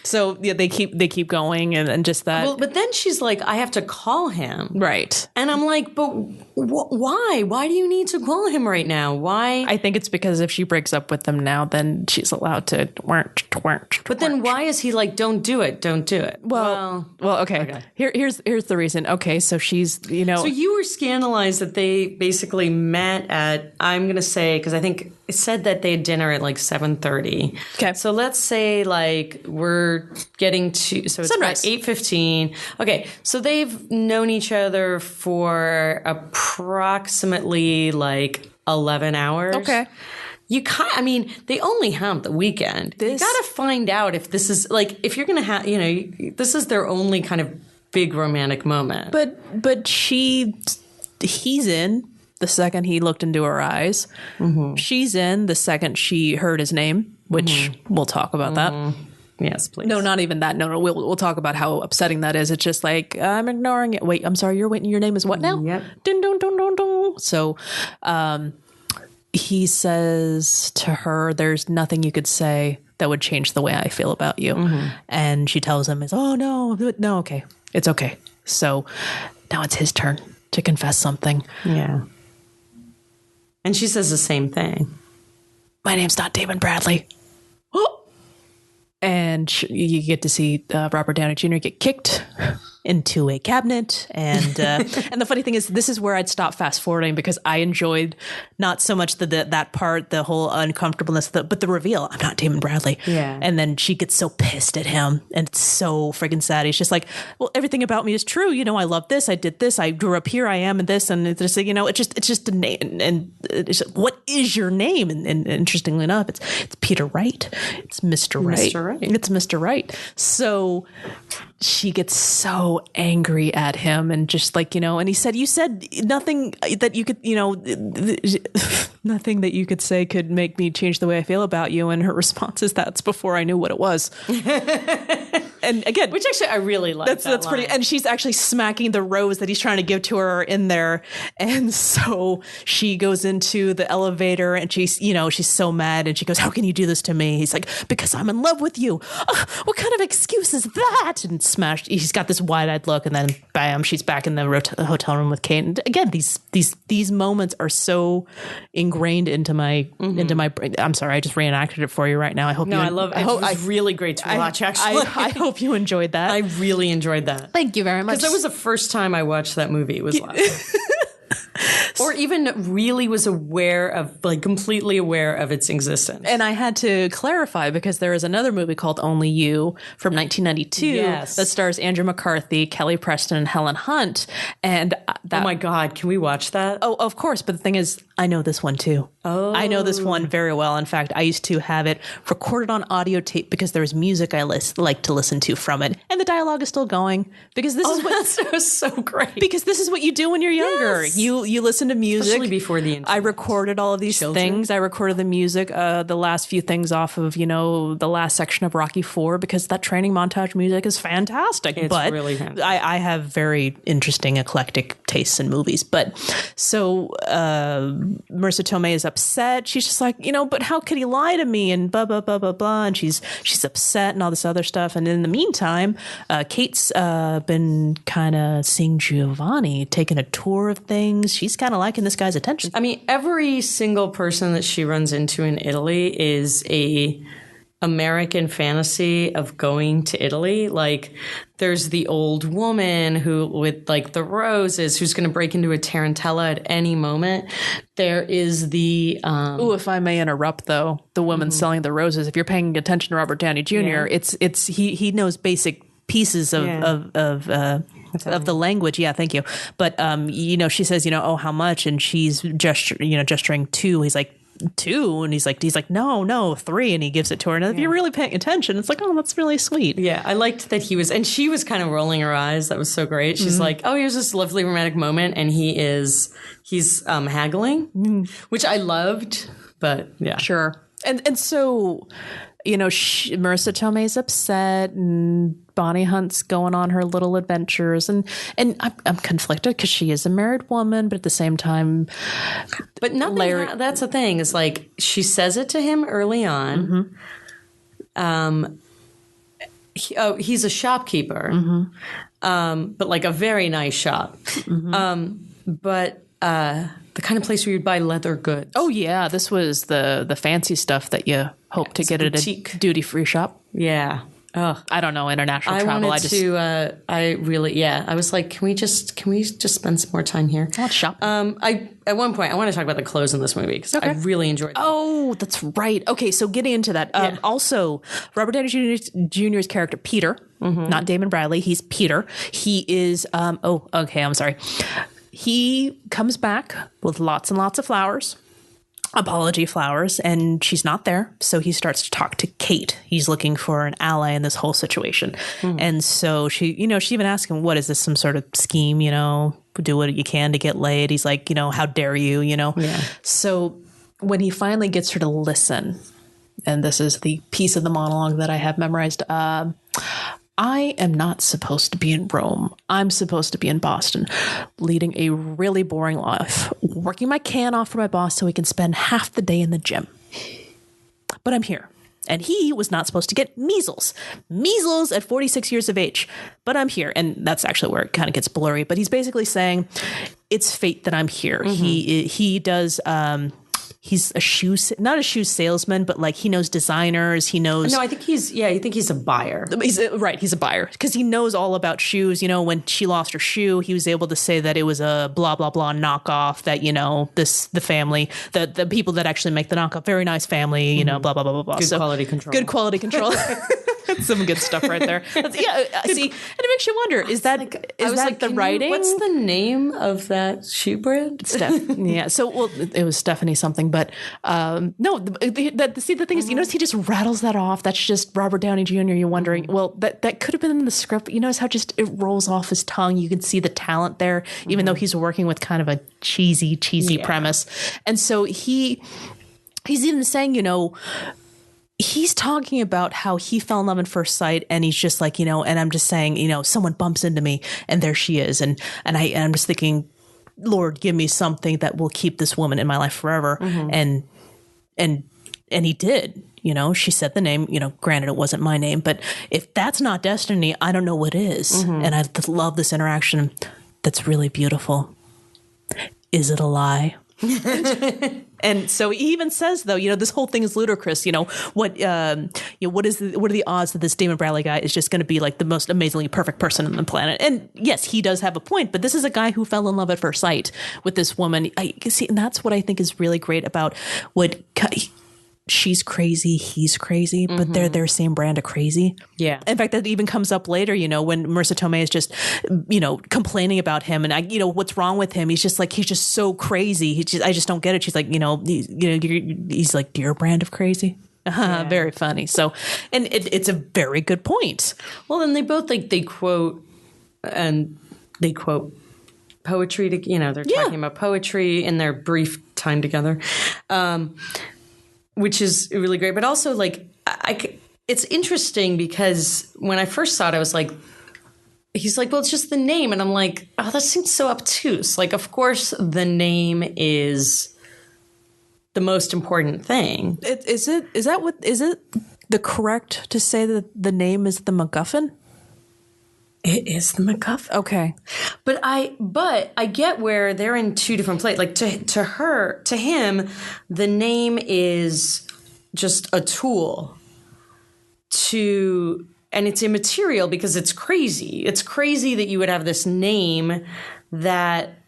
So yeah, they keep going, and just that. Well, but then she's like, I have to call him. Right. And I'm like, but why? Why do you need to call him right now? Why? I think it's because if she breaks up with them now, then she's allowed to twerk. But then why is he like, don't do it. Well, okay. Here's the reason. Okay, so she's, So you were scandalized that they basically met at, I'm going to say, because I think it said that they had dinner at like 7:30. Okay. So let's say like we're getting to, so it's sunrise. 8:15. Okay. So they've known each other for approximately like 11 hours. Okay. They only have the weekend. You got to find out if this is like, if you're going to have, this is their only kind of big romantic moment. But he's in the second he looked into her eyes. Mm-hmm. She's in the second she heard his name, which we'll talk about that. Yes, please. No, not even that. No, we'll talk about how upsetting that is. It's just like, I'm ignoring it. Wait, I'm sorry. Your name is what now? Yep. Dun, dun, dun, dun, dun. So, he says to her, there's nothing you could say that would change the way I feel about you. Mm-hmm. And she tells him, oh, no, okay. It's okay. So now it's his turn. to confess something. Yeah. And she says the same thing. My name's not Damon Bradley. And you get to see Robert Downey Jr. get kicked into a cabinet. And and the funny thing is, this is where I'd stop fast forwarding because I enjoyed not so much that part, the whole uncomfortableness, but the reveal. I'm not Damon Bradley. Yeah. And then she gets so pissed at him, and it's so friggin' sad. He's just like, well, everything about me is true. You know, I love this. I did this. I grew up here. I am in this. And it's just, you know, it's just a name. And it's just, what is your name? And interestingly enough, it's Peter Wright. It's Mr. Wright. Mr. Wright. It's Mr. Wright. So she gets so angry at him and just like, you know, and he said, you said nothing that you could, you know, nothing that you could say could make me change the way I feel about you. And her response is, that's before I knew what it was. And again, which actually I really like. That's pretty. And she's actually smacking the rose that he's trying to give to her in there. And so she goes into the elevator and she's, you know, she's so mad and she goes, how can you do this to me? He's like, because I'm in love with you. What kind of excuse is that? And smashed. He's got this wide-eyed look, and then bam, she's back in the hotel room with Kate. And again, these moments are so ingrained into my brain. I'm sorry, I just reenacted it for you right now. I hope I love it. It was really great to watch. Actually, I hope you enjoyed that. I really enjoyed that. Thank you very much. Because that was the first time I watched that movie. It was last. Or even really was aware of, like, completely aware of its existence. And I had to clarify because there is another movie called Only You from 1992 that stars Andrew McCarthy, Kelly Preston, and Helen Hunt. And oh my God, can we watch that? Oh, of course. But the thing is, I know this one too. Oh. I know this one very well. In fact, I used to have it recorded on audio tape because there was music I like to listen to from it. And the dialogue is still going because this is what that's so great. Because this is what you do when you're younger. Yes. You listen to music. Especially before the internet. I recorded all of these things. I recorded the music, the last few things off of, you know, the last section of Rocky IV because that training montage music is fantastic. It's really fantastic. I have very interesting, eclectic tastes in movies. But so Marisa Tomei is upset. She's just like, you know, but how could he lie to me? And blah, blah, blah, blah, blah. And she's upset and all this other stuff. And in the meantime, Kate's been kind of seeing Giovanni, taking a tour of things. She's kind of liking this guy's attention. I mean, every single person that she runs into in Italy is a American fantasy of going to Italy. Like, there's the old woman who, with like the roses, who's going to break into a tarantella at any moment. There is the if I may interrupt, though, the woman selling the roses. If you're paying attention to Robert Downey Jr., it's he knows basic pieces of the language. Yeah, thank you. But you know, she says, you know, oh, how much? And she's gesturing 2. He's like, 2, and he's like, no, 3, and he gives it to her. And if you're really paying attention, it's like, oh, that's really sweet. Yeah, I liked that he was, and she was kind of rolling her eyes. That was so great. She's like, oh, here's this lovely romantic moment, and he's haggling, which I loved. But yeah, sure. And so, you know, Marisa Tomei's upset, and Bonnie Hunt's going on her little adventures, and I'm conflicted because she is a married woman, but at the same time, but nothing. That's the thing. Is like she says it to him early on. He's a shopkeeper, but like a very nice shop, but. The kind of place where you'd buy leather goods. Oh yeah, this was the fancy stuff that you hope to get at a duty-free shop. Yeah. Oh, I don't know international travel. I was like, can we just spend some more time here? Let's shop. At one point, I want to talk about the clothes in this movie because I really enjoyed them. Oh, that's right. Okay, so getting into that. Also, Robert Downey Jr.'s character Peter, not Damon Bradley. He's Peter. He is. I'm sorry. He comes back with lots and lots of flowers, apology flowers, and she's not there. So he starts to talk to Kate. He's looking for an ally in this whole situation. And so she even asks him, what is this, some sort of scheme, you know, do what you can to get laid. He's like, you know, how dare you, you know? Yeah. So when he finally gets her to listen, and this is the piece of the monologue that I have memorized, I am not supposed to be in Rome. I'm supposed to be in Boston, leading a really boring life, working my can off for my boss so he can spend half the day in the gym. But I'm here. And he was not supposed to get measles. Measles at 46 years of age. But I'm here. And that's actually where it kind of gets blurry. But he's basically saying, it's fate that I'm here. He does. He's not a shoe salesman, but like he knows designers. He knows. No, I think he's a buyer. He's a buyer because he knows all about shoes. When she lost her shoe, he was able to say that it was a blah, blah, blah knockoff that, the family, the people that actually make the knockoff, very nice family, blah, blah, blah, blah, blah. Good quality control. Good quality control. Some good stuff right there. See, and it makes you wonder, is that the writing? What's the name of that shoe brand? Yeah. So, it was Stephanie something, but no. The thing is, you notice he just rattles that off. That's just Robert Downey Jr. You're wondering, well, that could have been in the script. You notice how just it rolls off his tongue. You can see the talent there, even though he's working with kind of a cheesy premise. And so he's even saying, he's talking about how he fell in love at first sight, and he's just like, and I'm just saying, someone bumps into me and there she is. And I'm just thinking, Lord, give me something that will keep this woman in my life forever. And he did, she said the name, granted it wasn't my name, but if that's not destiny, I don't know what is. And I love this interaction. That's really beautiful. Is it a lie? And so he even says, though, this whole thing is ludicrous. What are the odds that this Damon Bradley guy is just going to be like the most amazingly perfect person on the planet? And yes, he does have a point, but this is a guy who fell in love at first sight with this woman. And that's what I think is really great about what she's crazy, he's crazy, but they're their same brand of crazy. Yeah. In fact, that even comes up later, when Marisa Tomei is just, complaining about him and what's wrong with him. He's just like, he's just so crazy. I just don't get it. She's like, he's like your brand of crazy. Yeah. Very funny. So, and it's a very good point. Well, then they both they quote poetry to, they're talking about poetry in their brief time together. Which is really great. But also, it's interesting because when I first saw it, I was like, he's like, well, it's just the name. And I'm like, oh, that seems so obtuse. Like, of course, the name is the most important thing. Is it the correct to say that the name is the MacGuffin? It is the MacGuffin. Okay. But I get where they're in two different places. Like to him, the name is just a tool and it's immaterial because it's crazy. It's crazy that you would have this name that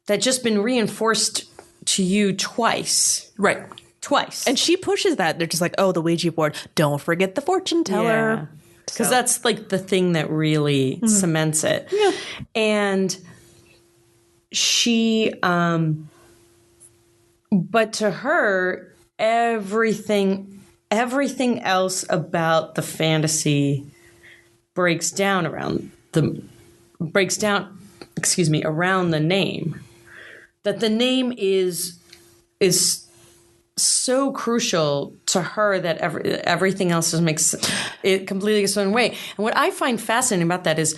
just been reinforced to you twice. Right. Twice. And she pushes that. They're just like, oh, the Ouija board. Don't forget the fortune teller. Yeah. Because that's the thing that really cements it. Yeah. And she, but to her, everything else about the fantasy breaks down around the name. That the name is so crucial to her that everything else just makes it completely its own way. And what I find fascinating about that is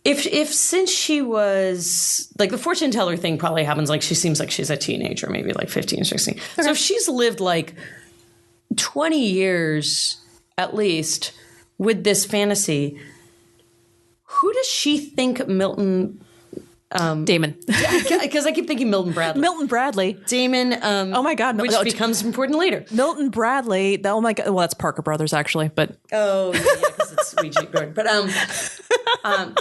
if since she was the fortune teller thing probably happens she seems like she's a teenager, maybe 15 or 16. Okay. So if she's lived 20 years at least with this fantasy, who does she think Damon. Because I keep thinking Milton Bradley. Damon. Oh my God. Which becomes important later. Milton Bradley. Oh my God. Well, that's Parker Brothers actually, but. Oh yeah, because it's Ouija board. But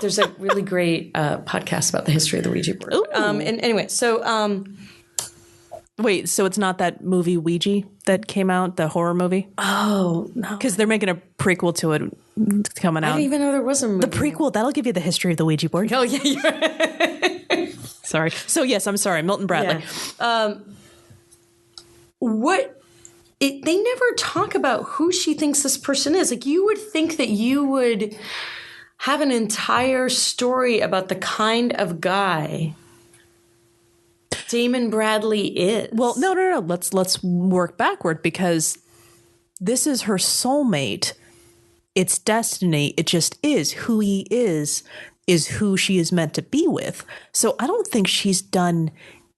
there's a really great podcast about the history of the Ouija board. And anyway, so. Wait, so it's not that movie Ouija that came out, the horror movie? Oh, no. Because they're making a prequel to it coming out. I didn't even know there was a movie. The prequel, that'll give you the history of the Ouija board. Oh, yeah. Sorry. So, yes, I'm sorry. Milton Bradley. Yeah. They never talk about who she thinks this person is. You would think that you would have an entire story about the kind of guy Damon Bradley is. Well, no. Let's work backward because this is her soulmate. It's destiny. It just is. Who he is who she is meant to be with. So I don't think she's done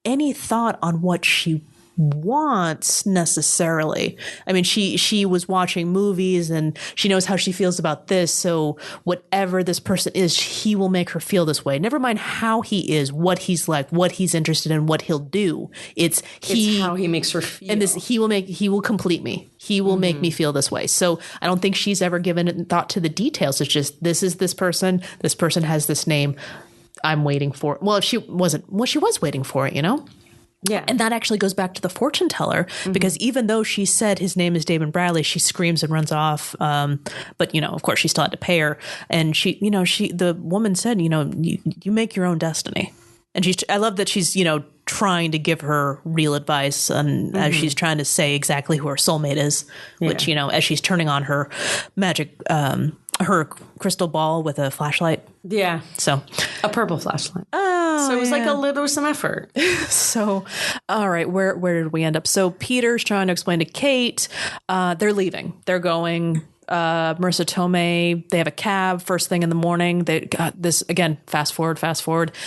any thought on what she wants necessarily. I mean, she was watching movies and she knows how she feels about this. So whatever this person is, he will make her feel this way. Never mind how he is, what he's like, what he's interested in, what he'll do. It's how he makes her feel. And he will complete me. He will make me feel this way. So I don't think she's ever given thought to the details. It's just, this is this person. This person has this name. I'm waiting for it. Well, she was waiting for it, you know? Yeah. And that actually goes back to the fortune teller, because even though she said his name is Damon Bradley, she screams and runs off. But, you know, of course, she still had to pay her. And the woman said, you know, you make your own destiny. And I love that she's, you know, trying to give her real advice, and as she's trying to say exactly who her soulmate is, which, you know, as she's turning on her magic, her crystal ball with a flashlight. Yeah. So a purple flashlight. Oh, so it was like there was some effort. So, all right, where did we end up? So Peter's trying to explain to Kate, they're leaving. They're going. Marisa, Tomei, they have a cab first thing in the morning. They got this again. Fast forward.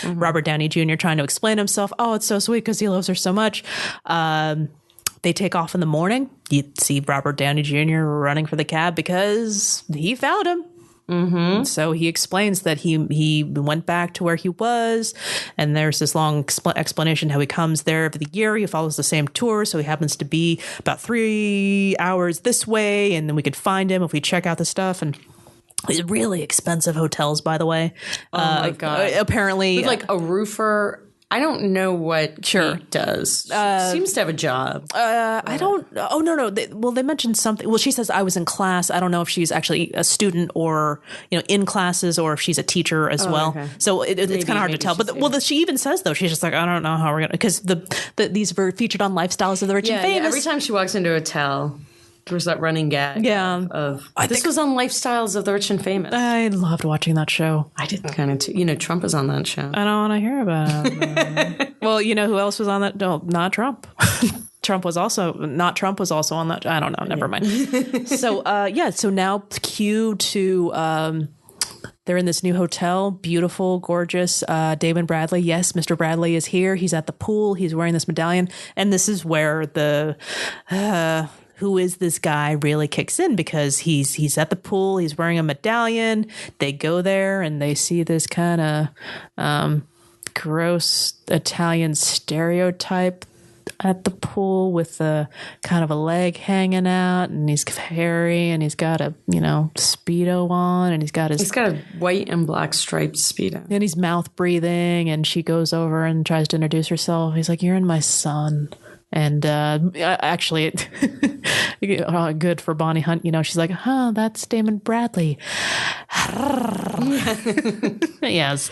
Robert Downey Jr. trying to explain himself. Oh, it's so sweet because he loves her so much. They take off in the morning. You see Robert Downey Jr. running for the cab because he found him. So he explains that he went back to where he was, and there's this long explanation how he comes there every year. He follows the same tour, so he happens to be about 3 hours this way, and then we could find him if we check out the stuff. And these really expensive hotels, by the way. Oh my God. Apparently, with like a roofer. I don't know what he does. Seems to have a job. I don't. Oh, no. They mentioned something. Well, she says I was in class. I don't know if she's actually a student or, you know, in classes, or if she's a teacher as well. Okay. So it's kind of hard to tell. But she even says, though, she's just like, I don't know how we're going to, because these were featured on Lifestyles of the Rich and Famous. Yeah, every time she walks into a hotel, there's that running gag. Yeah. This was on Lifestyles of the Rich and Famous. I loved watching that show. I did kind of too. You know, Trump was on that show. I don't want to hear about it. Well, you know who else was on that? No, not Trump. Trump was also on that. I don't know. Never mind. So, so now cue to... they're in this new hotel, beautiful, gorgeous. Damon Bradley. Yes, Mr. Bradley is here. He's at the pool. He's wearing this medallion. And this is where the... who is this guy really kicks in, because he's at the pool. He's wearing a medallion. They go there and they see this kind of gross Italian stereotype at the pool with a kind of a leg hanging out, and he's hairy, and he's got a, you know, Speedo on, and he's got a white and black striped Speedo, and he's mouth breathing. And she goes over and tries to introduce herself. He's like, "You're in my son." And actually, good for Bonnie Hunt. You know, she's like, that's Damon Bradley. Yes.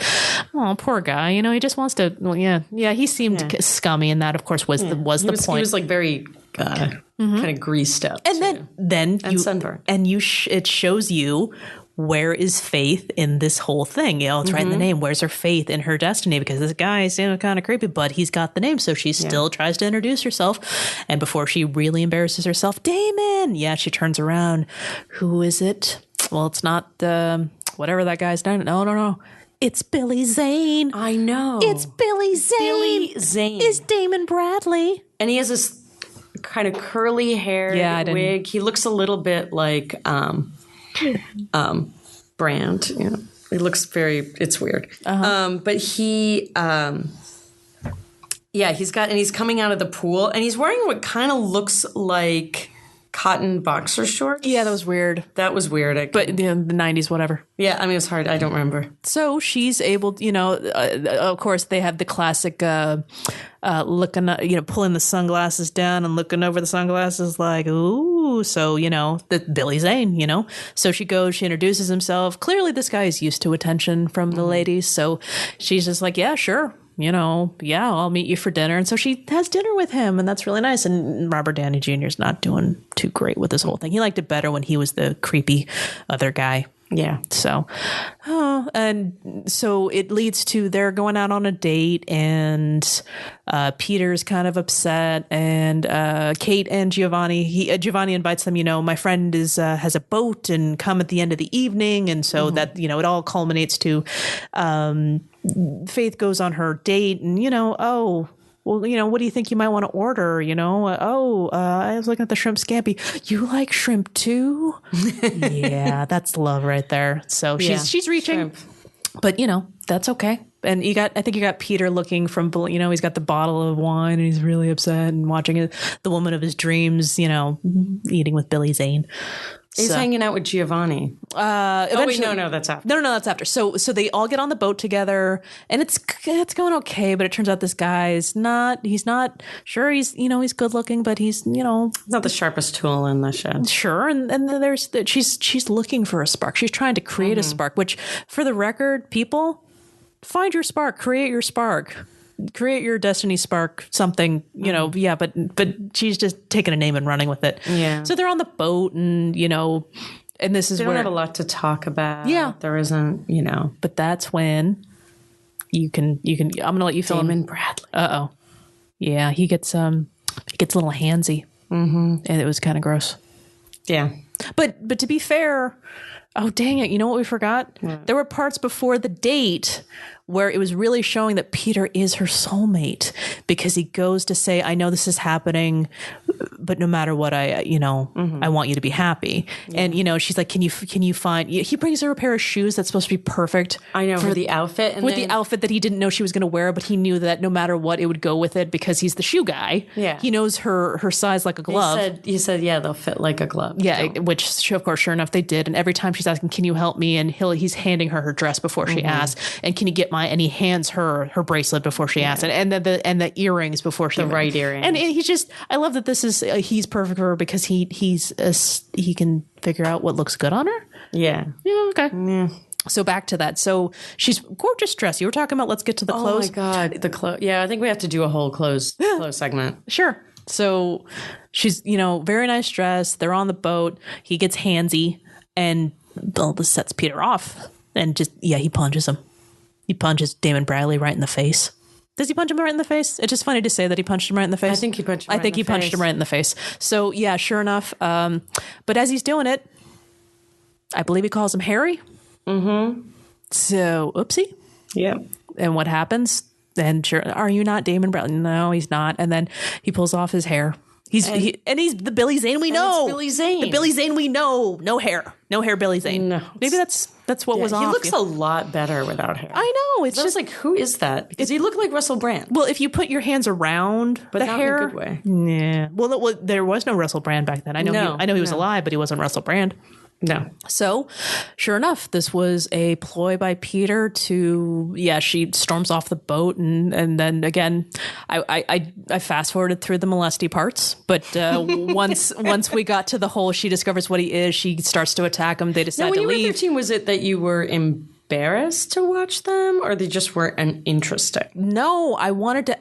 Oh, poor guy. You know, he just wants to. Well, yeah. He seemed scummy, and that, of course, was the point. He was like very kind of greased up, and then and sunburned, and it shows you. Where is Faith in this whole thing? You know, it's right in the name. Where's her faith in her destiny? Because this guy is, you know, kind of creepy, but he's got the name. So she still tries to introduce herself. And before she really embarrasses herself, Damon. Yeah, she turns around. Who is it? Well, it's not whatever that guy's name. No. It's Billy Zane. I know. It's Billy Zane. Billy Zane. Is Damon Bradley. And he has this kind of curly hair wig. He looks a little bit like... Brand, you know, it looks it's weird. But he, he's coming out of the pool, and he's wearing what kind of looks like cotton boxer shorts. Yeah, that was weird. But you know, the 90s, whatever. Yeah, I mean, it's hard. I don't remember. So she's able, you know, of course, they have the classic looking, you know, pulling the sunglasses down and looking over the sunglasses like, ooh. So, you know, the Billy Zane, you know. So she goes, she introduces himself. Clearly, this guy is used to attention from the ladies. So she's just like, yeah, sure. You know, I'll meet you for dinner. And so she has dinner with him, and that's really nice. And Robert Downey Jr. is not doing too great with this whole thing. He liked it better when he was the creepy other guy. Yeah. So, and so it leads to they're going out on a date, and Peter's kind of upset, and Kate and Giovanni, Giovanni invites them, you know, my friend has a boat and come at the end of the evening. And so that, you know, it all culminates to Faith goes on her date, and, you know, well, what do you think you might want to order? I was looking at the shrimp scampi. You like shrimp too? Yeah, that's love right there. So she's reaching, shrimp. But that's okay. And I think you got Peter looking from, he's got the bottle of wine and he's really upset and watching the woman of his dreams, eating with Billy Zane. He's hanging out with Giovanni. No, that's after. No, that's after. So they all get on the boat together, and it's going okay. But it turns out this guy's not. He's not sure. He's good looking, but he's not the sharpest tool in the shed. Sure, and then she's looking for a spark. She's trying to create a spark. Which, for the record, people, find your spark, create your spark. Create your destiny spark, something, but she's just taking a name and running with it. Yeah. So they're on the boat and, and this is they don't have a lot to talk about. Yeah. There isn't, But that's when you can, I'm going to let you fill Damon Bradley. Uh-oh. Yeah. He gets a little handsy. Mm-hmm. And it was kind of gross. Yeah. But to be fair, oh, dang it. You know what we forgot? What? There were parts before the date where it was really showing that Peter is her soulmate, because he goes to say, I know this is happening, but no matter what, I want you to be happy. Yeah. And, she's like, can you find, he brings her a pair of shoes that's supposed to be perfect. I know, for the outfit. And the outfit that he didn't know she was going to wear, but he knew that no matter what, it would go with it because he's the shoe guy. Yeah. He knows her size like a glove. You said, yeah, they'll fit like a glove. Yeah, which of course, sure enough, they did. And every time she's asking, can you help me? And he's handing her dress before she asks. And can you get and he hands her bracelet before she asks, and the earrings before she right earrings. And he's just, I love that this is he's perfect for her because he can figure out what looks good on her. Yeah. Yeah. Okay. Yeah. So back to that. So she's gorgeous dress. You were talking about, let's get to the clothes. Oh my God, the clothes. Yeah, I think we have to do a whole clothes segment. Sure. So she's, very nice dress. They're on the boat. He gets handsy, and this sets Peter off, and he punches him. He punches Damon Bradley right in the face. Does he punch him right in the face? It's just funny to say that he punched him right in the face. I think he punched him right in the face. So, yeah, sure enough. But as he's doing it, I believe he calls him Harry. Mm-hmm. So, oopsie. Yeah. And what happens? And sure, are you not Damon Bradley? No, he's not. And then he pulls off his hair. He's the Billy Zane we know. It's Billy Zane. The Billy Zane we know. No hair. No hair Billy Zane. No. Maybe that's what was off. He looks a lot better without hair. I know. It's just like, who is that? Because he looked like Russell Brand. Well, if you put your hands around the hair. In a good way. Yeah. Well, there was no Russell Brand back then. I know he was alive, but he wasn't Russell Brand. No. So, sure enough, this was a ploy by Peter to, she storms off the boat. And then again, I fast forwarded through the molesty parts. But once we got to the whole, she discovers what he is, she starts to attack him. They decide to leave. When you were 13, was it that you were embarrassed to watch them, or they just weren't interesting? No, I wanted to.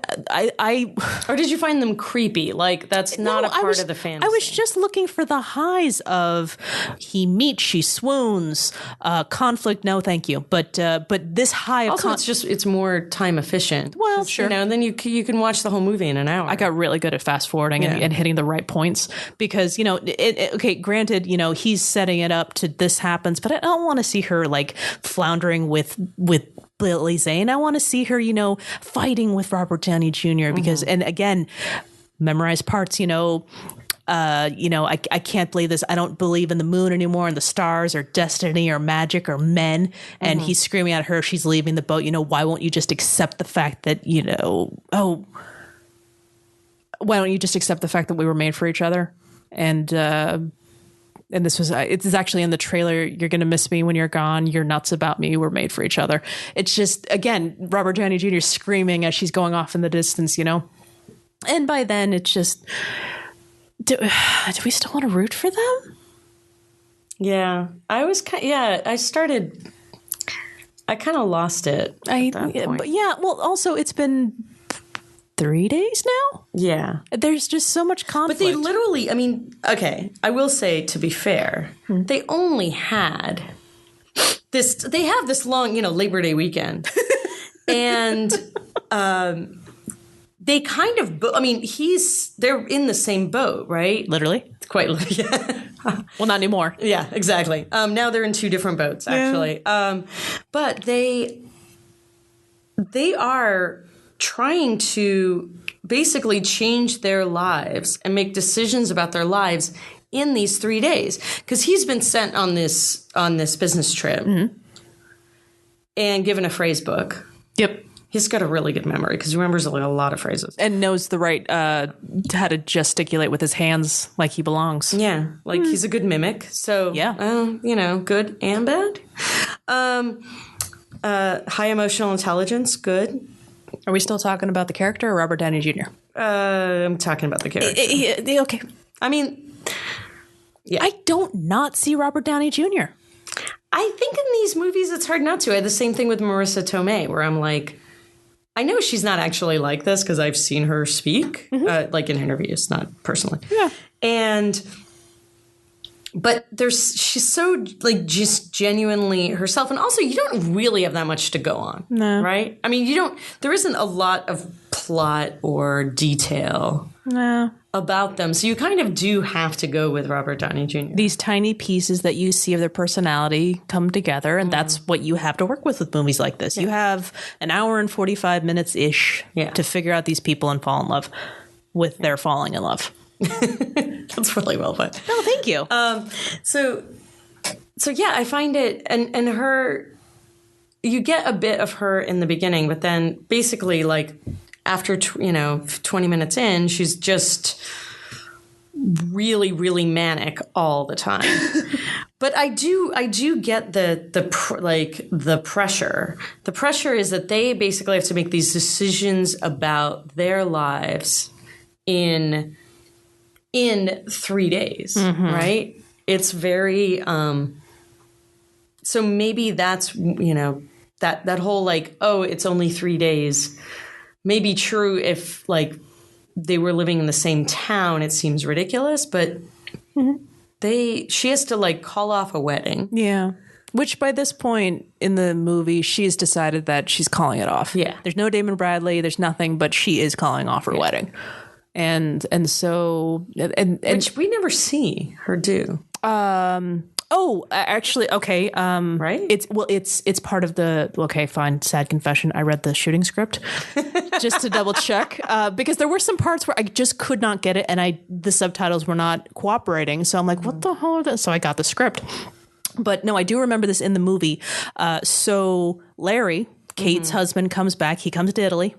Or did you find them creepy? Like, that's not a part of the fantasy. I was just looking for the highs of he meets, she swoons, conflict. No, thank you. But this high of also it's more time efficient. Well, sure. And then you can watch the whole movie in an hour. I got really good at fast forwarding and hitting the right points because okay, granted, he's setting it up to this happens, but I don't want to see her like floundering with Billy Zane. I want to see her, fighting with Robert Downey Jr. because, and again, memorized parts, I can't believe this. I don't believe in the moon anymore and the stars or destiny or magic or men. And he's screaming at her. She's leaving the boat. Why won't you just accept the fact that, why don't you just accept the fact that we were made for each other? And this was, it's actually in the trailer. You're going to miss me when you're gone. You're nuts about me. We're made for each other. It's just, again, Robert Downey Jr. screaming as she's going off in the distance, And by then it's just, do we still want to root for them? Yeah. I kind of lost it at that point. But well, also it's been 3 days now? Yeah. There's just so much conflict. But they literally, okay, I will say, to be fair, they only had they have this long, Labor Day weekend. And they kind of, they're in the same boat, right? Literally? Quite literally, yeah. Well, not anymore. Yeah, exactly. Now they're in two different boats, actually. Yeah. But they are trying to basically change their lives and make decisions about their lives in these 3 days. Because he's been sent on this business trip and given a phrase book. Yep. He's got a really good memory because he remembers a lot of phrases. And knows the right, how to gesticulate with his hands like he belongs. Yeah. Like he's a good mimic. So, good and bad. High emotional intelligence, good. Are we still talking about the character or Robert Downey Jr.? I'm talking about the character. Okay. I mean, yeah. I don't not see Robert Downey Jr. I think in these movies, it's hard not to. I had the same thing with Marisa Tomei, where I'm like, I know she's not actually like this because I've seen her speak, like in interviews, not personally. Yeah. But she's so like just genuinely herself. And also you don't really have that much to go on. No. Right? I mean, there isn't a lot of plot or detail about them. So you kind of do have to go with Robert Downey Jr. These tiny pieces that you see of their personality come together. And that's what you have to work with movies like this. Yeah. You have an hour and 45 minutes-ish to figure out these people and fall in love with their falling in love. That's really well put. No, thank you. So yeah, I find it, and her, you get a bit of her in the beginning, but then basically like after 20 minutes in, she's just really, really manic all the time. But I do get the pressure. The pressure is that they basically have to make these decisions about their lives in 3 days, right? It's very, so maybe that's, that whole like, oh, it's only 3 days may be true if like they were living in the same town. It seems ridiculous, but she has to like call off a wedding. Yeah. Which by this point in the movie, she has decided that she's calling it off. Yeah. There's no Damon Bradley. There's nothing, but she is calling off her wedding. And so which we never see her do. Actually, okay. Right? It's part of the, okay, fine, sad confession. I read the shooting script just to double check, because there were some parts where I just could not get it and the subtitles were not cooperating. So I'm like, what the hell are this? So I got the script. But no, I do remember this in the movie. So Larry, Kate's husband, comes back. He comes to Italy,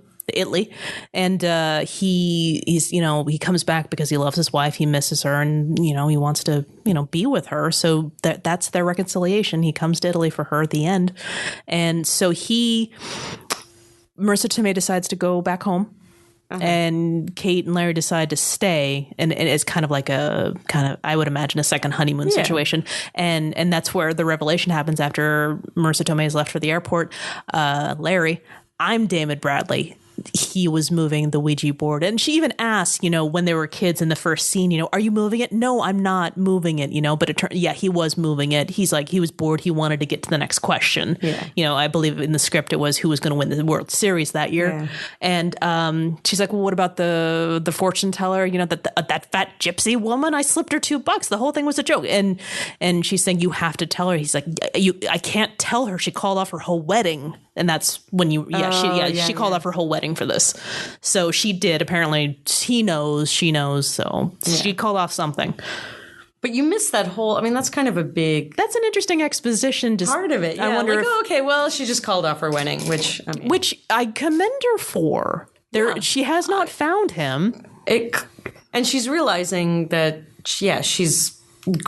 and he comes back because he loves his wife, he misses her, and he wants to be with her. So that's their reconciliation. He comes to Italy for her at the end, and so Marisa Tomei decides to go back home. And Kate and Larry decide to stay, and it's kind of like I would imagine a second honeymoon situation, and that's where the revelation happens after Marisa Tomei is left for the airport. Larry, I'm Damon Bradley. He was moving the Ouija board. And she even asked, when they were kids in the first scene, are you moving it? No, I'm not moving it, but it turned, he was moving it. He's like, he was bored. He wanted to get to the next question. Yeah. I believe in the script, it was who was going to win the World Series that year. Yeah. And she's like, well, what about the fortune teller? That fat gypsy woman, I slipped her $2. The whole thing was a joke. And she's saying, you have to tell her. He's like, I can't tell her. She called off her whole wedding. And that's when she called off her whole wedding for this. So she did. Apparently she knows. So she called off something. But you missed that whole, that's kind of that's an interesting exposition. Part of it. Yeah. I wonder she just called off her wedding, which I commend her for. She has not found him. And she's realizing that, she's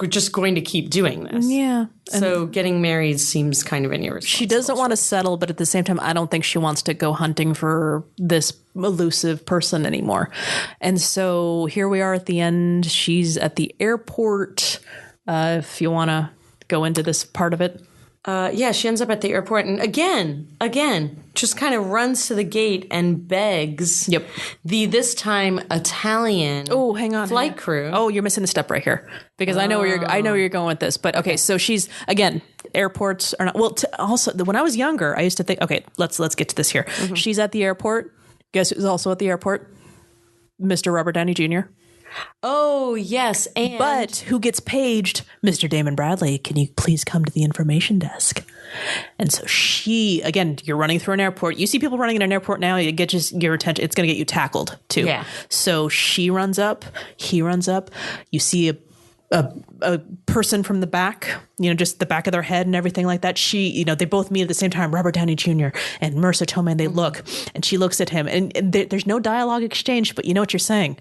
just going to keep doing this. Yeah. So getting married seems kind of an irresponsible. She doesn't want to settle, but at the same time, I don't think she wants to go hunting for this elusive person anymore. And so here we are at the end. She's at the airport. If you want to go into this part of it. She ends up at the airport and again, just kind of runs to the gate and begs this time Italian flight crew. Oh, you're missing a step right here because I know where you're going with this. But okay, so she's again, airports are not also when I was younger, I used to think, okay, let's get to this here. She's at the airport. Guess who's also at the airport? Mr. Robert Downey Jr. Oh, yes. And But who gets paged? Mr. Damon Bradley, can you please come to the information desk? And so she, again, you're running through an airport. You see people running in an airport now, it gets your attention. It's going to get you tackled too. Yeah. So she runs up, he runs up. You see a person from the back, just the back of their head and everything like that. She, they both meet at the same time, Robert Downey Jr. and Marisa Tomei, and they look, and she looks at him, and there's no dialogue exchange, but you know what you're saying.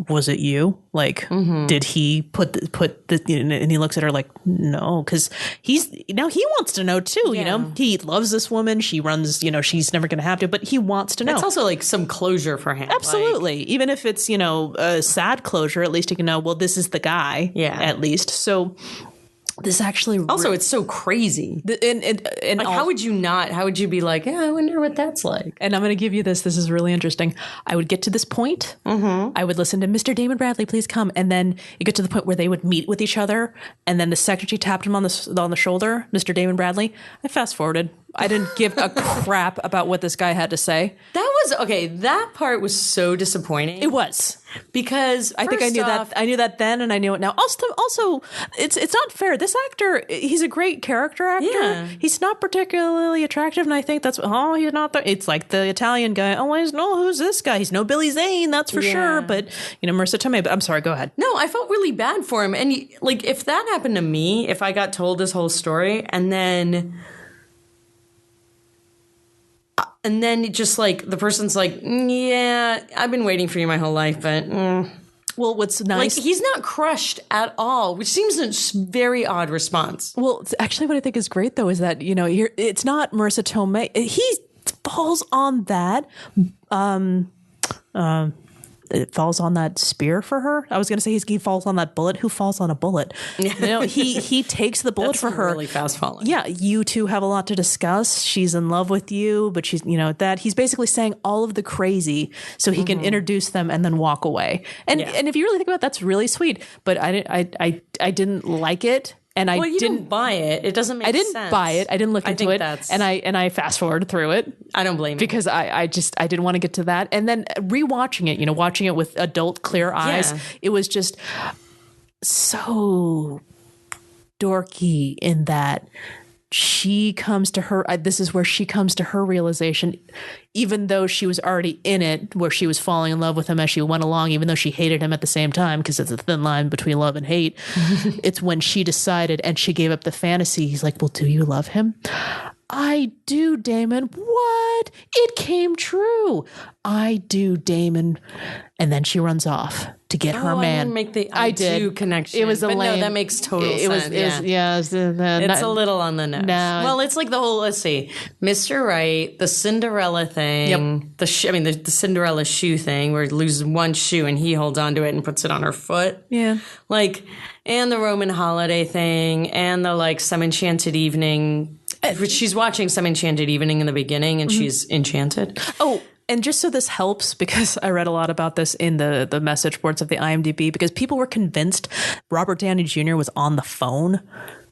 Was it you? Like, did he put the, and he looks at her like, no, because he wants to know too, he loves this woman. She runs, she's never going to have to, but he wants to know. It's also like some closure for him. Absolutely. Even if it's, a sad closure, at least you can know, well, this is the guy, at least. So this actually also it's so crazy. And like, how would you be like, yeah, I wonder what that's like. And I'm going to give you this is really interesting. I would get to this point, I would listen to Mr. Damon Bradley, please come, and then you get to the point where they would meet with each other, and then the second she tapped him on the shoulder, Mr. Damon Bradley, I fast forwarded. I didn't give a crap about what this guy had to say. That part was so disappointing. It was. Because I think I knew that then, and I knew it now. Also, it's not fair. This actor, he's a great character actor. Yeah. He's not particularly attractive, and I think he's not there. It's like the Italian guy. Oh, who's this guy? He's no Billy Zane, that's for sure. But Marisa Tomei. But I'm sorry, go ahead. No, I felt really bad for him, and if that happened to me, if I got told this whole story, and then just like the person's like, yeah, I've been waiting for you my whole life, but well, what's nice, like, he's not crushed at all, which seems a very odd response. Well, actually, what I think is great though is that it's not Marisa Tomei. He falls on that. It falls on that spear for her. I was going to say he falls on that bullet. Who falls on a bullet? He takes the bullet for her. Really fast falling. Yeah, you two have a lot to discuss. She's in love with you, but she's that he's basically saying all of the crazy so he can introduce them and then walk away. And if you really think about it, that's really sweet. But I didn't like it. And I didn't buy it. It doesn't make sense. I didn't buy it. I didn't look into it. And I fast forwarded through it. I don't blame you. Because I didn't want to get to that. And then rewatching it, watching it with adult clear eyes, it was just so dorky in that she comes to her, this is where she comes to her realization, even though she was already in it, where she was falling in love with him as she went along, even though she hated him at the same time, because it's a thin line between love and hate. It's when she decided and she gave up the fantasy. He's like, well, do you love him? I do, Damon. What? It came true. I do, Damon. And then she runs off to get her man. I didn't make the I did connection. It was a lame. No, that makes total sense. It's a little on the nose. No. Well, it's like the whole, let's see, Mr. Right, the Cinderella thing, the Cinderella shoe thing where he loses one shoe and he holds onto it and puts it on her foot. Yeah. Like, and the Roman holiday thing and the Some Enchanted Evening. She's watching Some Enchanted Evening in the beginning and she's enchanted. Oh, and just so this helps, because I read a lot about this in the message boards of the IMDb, because people were convinced Robert Downey Jr. was on the phone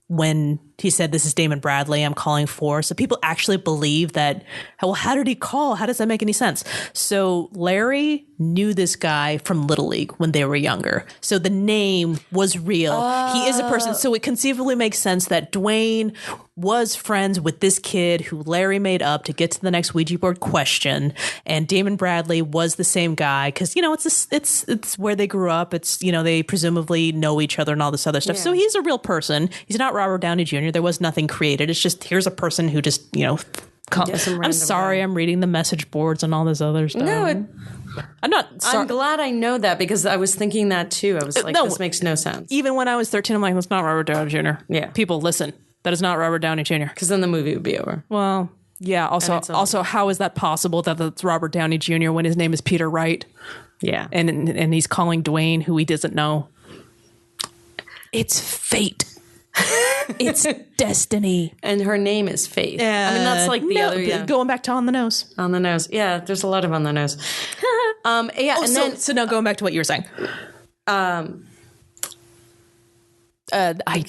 when he said, this is Damon Bradley, I'm calling for. So people actually believe that, well, how did he call? How does that make any sense? So Larry knew this guy from Little League when they were younger. So the name was real. He is a person. So it conceivably makes sense that Dwayne was friends with this kid who Larry made up to get to the next Ouija board question. And Damon Bradley was the same guy because, it's where they grew up. It's, they presumably know each other and all this other stuff. Yeah. So he's a real person. He's not Robert Downey Jr. There was nothing created. It's just, here's a person who just, I'm sorry, I'm reading the message boards and all this other stuff. No, I'm not sorry. I'm glad I know that because I was thinking that too. I was like, this makes no sense. Even when I was 13, I'm like, that's not Robert Downey Jr. Yeah. People, listen, that is not Robert Downey Jr. Because then the movie would be over. Well, yeah. Also, how is that possible that it's Robert Downey Jr. when his name is Peter Wright? Yeah. And he's calling Dwayne, who he doesn't know. It's fate. It's destiny. And her name is Faith. That's like the other. Yeah. Going back to On the Nose. On the Nose. Yeah, there's a lot of On the Nose. So now going back to what you were saying. I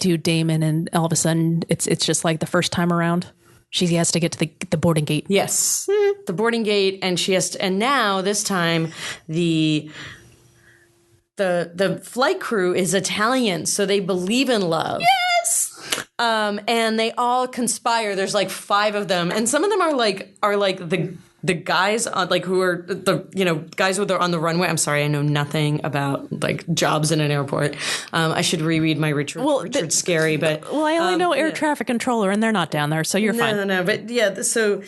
do Damon, and all of a sudden it's just like the first time around. She has to get to the boarding gate. Yes. The boarding gate, and she has to, and now this time the flight crew is Italian, so they believe in love. Yes. And they all conspire. There's like 5 of them, and some of them are like the guys on, like, who are the guys who are on the runway. I'm sorry, I know nothing about like jobs in an airport. I should reread my Richard Scarry, but I only know air traffic controller, and they're not down there, so you're fine. No, but yeah, so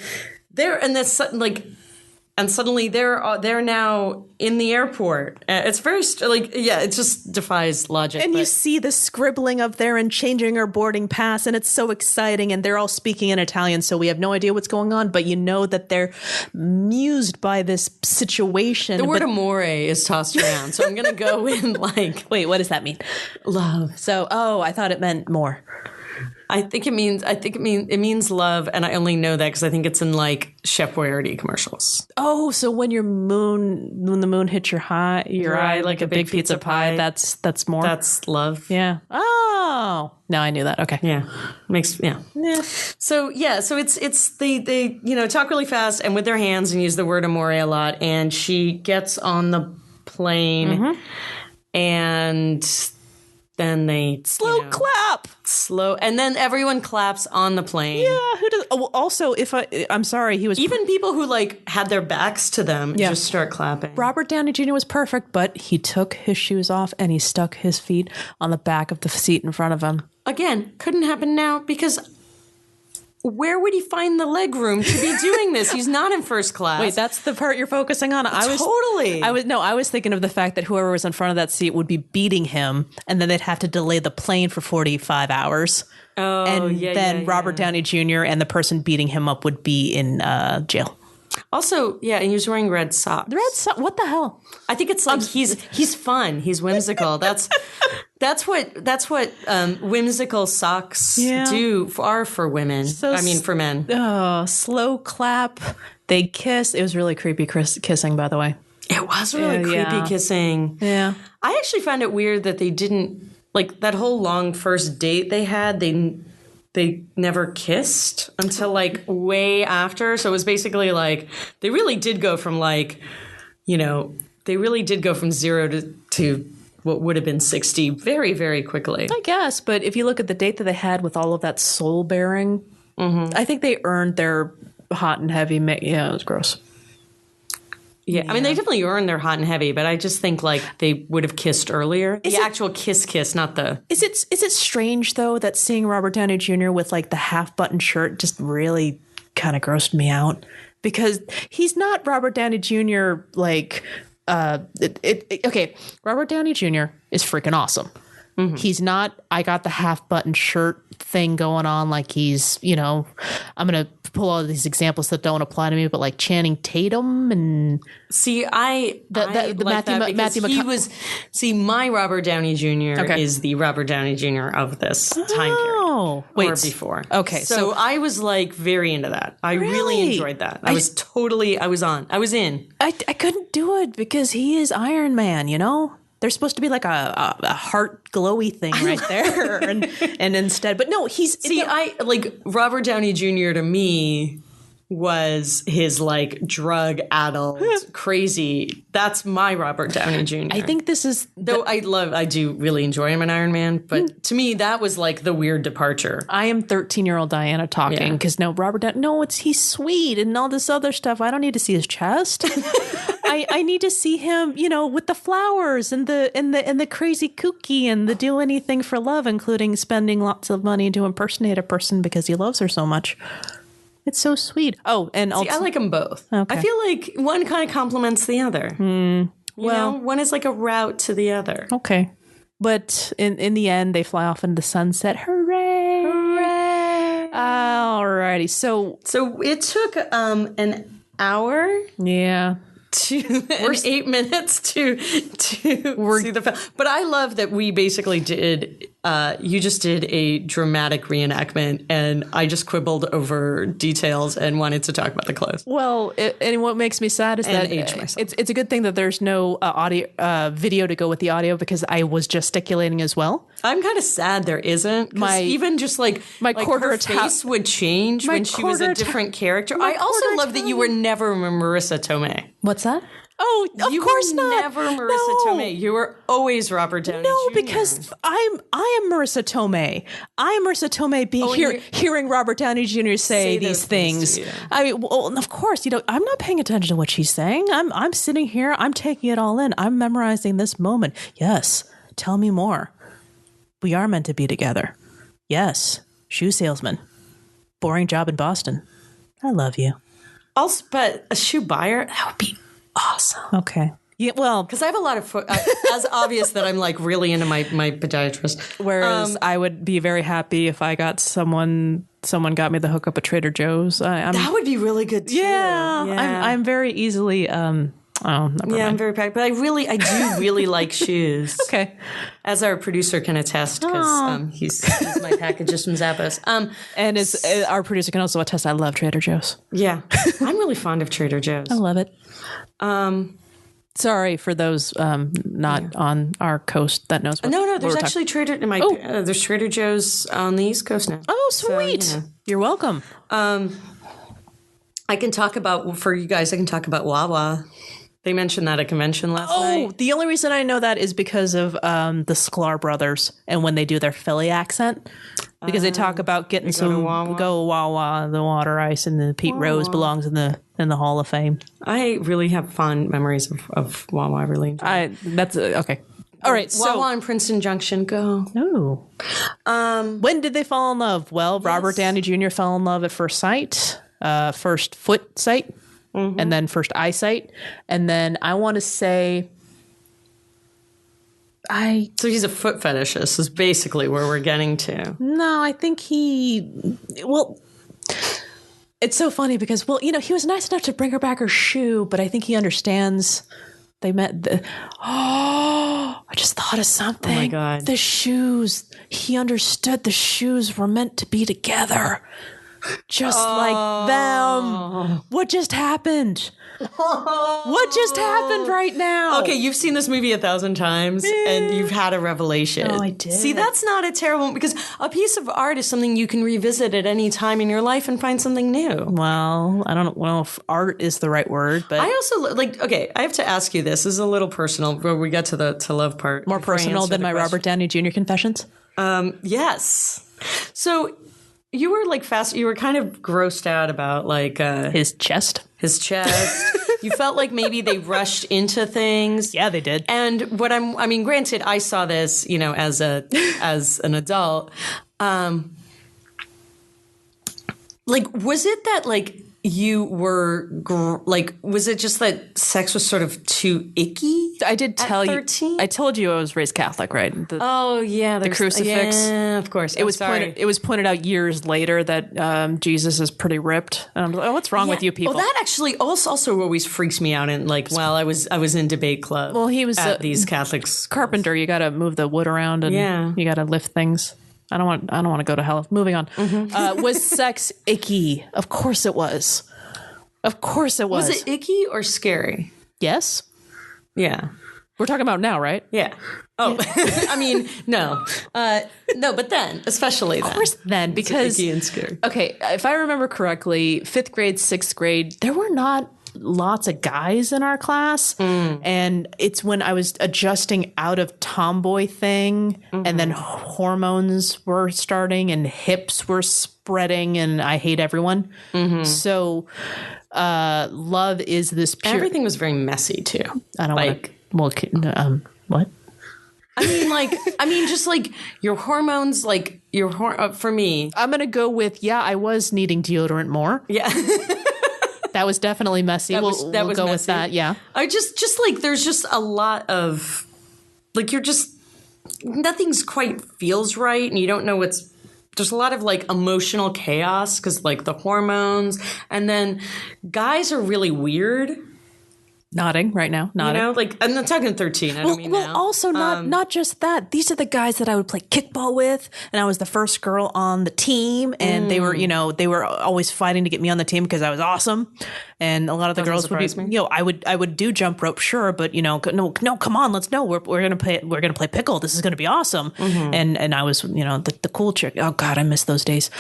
they're and that's like. And suddenly they're now in the airport. It's very it just defies logic. And you see the scribbling up there and changing our boarding pass, and it's so exciting. And they're all speaking in Italian, so we have no idea what's going on. But you know that they're mused by this situation. The word amore is tossed around, so I'm going to go in like, wait, what does that mean? Love. So, I thought it meant more. I think it means love, and I only know that because I think it's in like Chef Boyardee commercials. Oh, so when the moon hits your eye like a big pizza pie, that's more. That's love. Yeah. Oh, now I knew that. Okay. Yeah. Yeah. So it's they talk really fast and with their hands and use the word amore a lot, and she gets on the plane and then they clap. And then everyone claps on the plane. Yeah, who does? Oh, also, I'm sorry, he was even people who like had their backs to them just start clapping. Robert Downey Jr. was perfect, but he took his shoes off and he stuck his feet on the back of the seat in front of him. Again, couldn't happen now because where would he find the leg room to be doing this? He's not in first class. Wait, that's the part you're focusing on? I was thinking of the fact that whoever was in front of that seat would be beating him, and then they'd have to delay the plane for 45 hours. Oh, and then Robert Downey Jr. and the person beating him up would be in jail. Also, and he was wearing red socks. What the hell? I think it's like he's fun. He's whimsical. That's what whimsical socks are for women. For men. Oh, slow clap. They kiss. It was really creepy kissing, by the way. It was really creepy kissing. Yeah. I actually found it weird that they didn't, like, that whole long first date they had, they never kissed until like way after. So it was basically like they really did go from like, they really did go from 0 to what would have been 60 very, very quickly. I guess. But if you look at the date that they had with all of that soul bearing, I think they earned their hot and heavy. It was gross. Yeah, I mean, they definitely earned their hot and heavy, but I just think like they would have kissed earlier. Actual kiss, not the. Is it strange though that seeing Robert Downey Jr. with like the half-button shirt just really kind of grossed me out, because he's not Robert Downey Jr. like okay. Robert Downey Jr. is freaking awesome. Mm-hmm. He's not, I got the half-button shirt thing going on like he's, I'm going to pull all these examples that don't apply to me, but like Channing Tatum and... See, I like my Robert Downey Jr. is the Robert Downey Jr. of this time period. Or before. Okay. So I was like very into that. I really enjoyed that. I was in. I couldn't do it because he is Iron Man, There's supposed to be like a heart glowy thing right there, and instead, but no, he's. See, I like Robert Downey Jr. to me was his like drug addled crazy. That's my Robert Downey Jr. I think this is I do really enjoy him in Iron Man, but to me that was like the weird departure. I am 13-year-old Diana talking because Robert Downey, he's sweet and all this other stuff. I don't need to see his chest. I need to see him, with the flowers and the crazy kooky and the do anything for love, including spending lots of money to impersonate a person because he loves her so much. It's so sweet. Oh, and also, I like them both. Okay. I feel like one kind of complements the other. One is like a route to the other. Okay. But in the end, they fly off into the sunset. Hooray! Hooray! Alrighty. So it took an hour. Yeah. 8 minutes to see the film. But I love that we basically did, you just did a dramatic reenactment and I just quibbled over details and wanted to talk about the clothes. Well, and what makes me sad is that it's a good thing that there's no video to go with the audio, because I was gesticulating as well. I'm kind of sad there isn't. Even just like her face would change when she was a different character. I also love that you were never Marisa Tomei. What's that? Oh, of course were not. Never Marisa Tomei. You were always Robert Downey No, Jr. because I am Marisa Tomei. I am Marisa Tomei hearing Robert Downey Jr. say these things. I mean, well, of course, I'm not paying attention to what she's saying. I'm sitting here. I'm taking it all in. I'm memorizing this moment. Yes. Tell me more. We are meant to be together. Yes. Shoe salesman. Boring job in Boston. I love you. Also, but a shoe buyer, that would be awesome. Okay. Yeah, well, because I have a lot of as obvious that I'm like really into my podiatrist. Whereas I would be very happy if I got someone got me the hookup at Trader Joe's. That would be really good too. Yeah. I'm very easily. I'm very packed, but I do really like shoes. Okay, as our producer can attest, because he's my packagist from Zappos. And as our producer can also attest, I love Trader Joe's. Yeah, I'm really fond of Trader Joe's. I love it. Sorry for those not on our coast that knows. No, there's actually there's Trader Joe's on the East Coast now. Oh, sweet! So, You're welcome. I can talk about for you guys. I can talk about Wawa. They mentioned that at convention last night. Oh, the only reason I know that is because of the Sklar brothers and when they do their Philly accent. Because they talk about getting some Wawa, the water ice, and the Pete Rose belongs in the Hall of Fame. I really have fond memories of Wawa. I really enjoy. That's okay. All right, Wawa and Princeton Junction, go. Oh. When did they fall in love? Well, Robert Downey Jr. fell in love at first sight, first foot sight. Mm-hmm. And then first eyesight. And then I want to say So he's a foot fetishist is basically where we're getting to. No, I think it's so funny because, he was nice enough to bring her back her shoe, but I think he understands they met I just thought of something. Oh my God. The shoes. He understood the shoes were meant to be together. Just like them. What just happened? What just happened right now? Okay, you've seen this movie 1,000 times and you've had a revelation. Oh, I did. See, that's not a terrible, because a piece of art is something you can revisit at any time in your life and find something new. Well, I don't know if art is the right word, but I also I have to ask you this. This is a little personal where we get to the love part. More personal than my question. Robert Downey Jr. confessions? Yes. So you were you were kind of grossed out about his chest. You felt like maybe they rushed into things. Yeah, they did. And granted, I saw this, as an adult. Was it that you were was it just that sex was sort of too icky? I did tell you. 13? I told you I was raised Catholic, right? The crucifix. Yeah, of course. It was pointed out years later that Jesus is pretty ripped, and I'm like, what's wrong with you people? Well, that actually also always freaks me out. And while I was in debate club. Well, he was at these Catholics carpenter. You got to move the wood around, and you got to lift things. I don't want to go to hell. Moving on. Mm-hmm. Was sex icky? Of course it was. Of course it was. Was it icky or scary? Yes. Yeah. We're talking about now, right? Yeah. Oh, no. No, but then, especially then. Of course then, because... icky and scary. Okay, if I remember correctly, 5th grade, 6th grade, there were not lots of guys in our class. And it's when I was adjusting out of tomboy thing, and then hormones were starting and hips were spreading, and I hate everyone. So love is this pure... Everything was very messy too. I don't want to... Well, what? Just your hormones, for me. I'm going to go with, I was needing deodorant more. Yeah. That was definitely messy. We'll go messy with that. Yeah. I just there's just a lot of nothing's quite feels right. And you don't know there's a lot of emotional chaos because the hormones, and then guys are really weird. Nodding right now. Nodding. I'm not talking 13. I don't mean now. Also not just that. These are the guys that I would play kickball with, and I was the first girl on the team, and they were always fighting to get me on the team because I was awesome. And a lot of the girls would be, I would do jump rope, sure, but no, come on, let's we're gonna play pickle. This is gonna be awesome. And I was the cool chick. Oh God, I miss those days.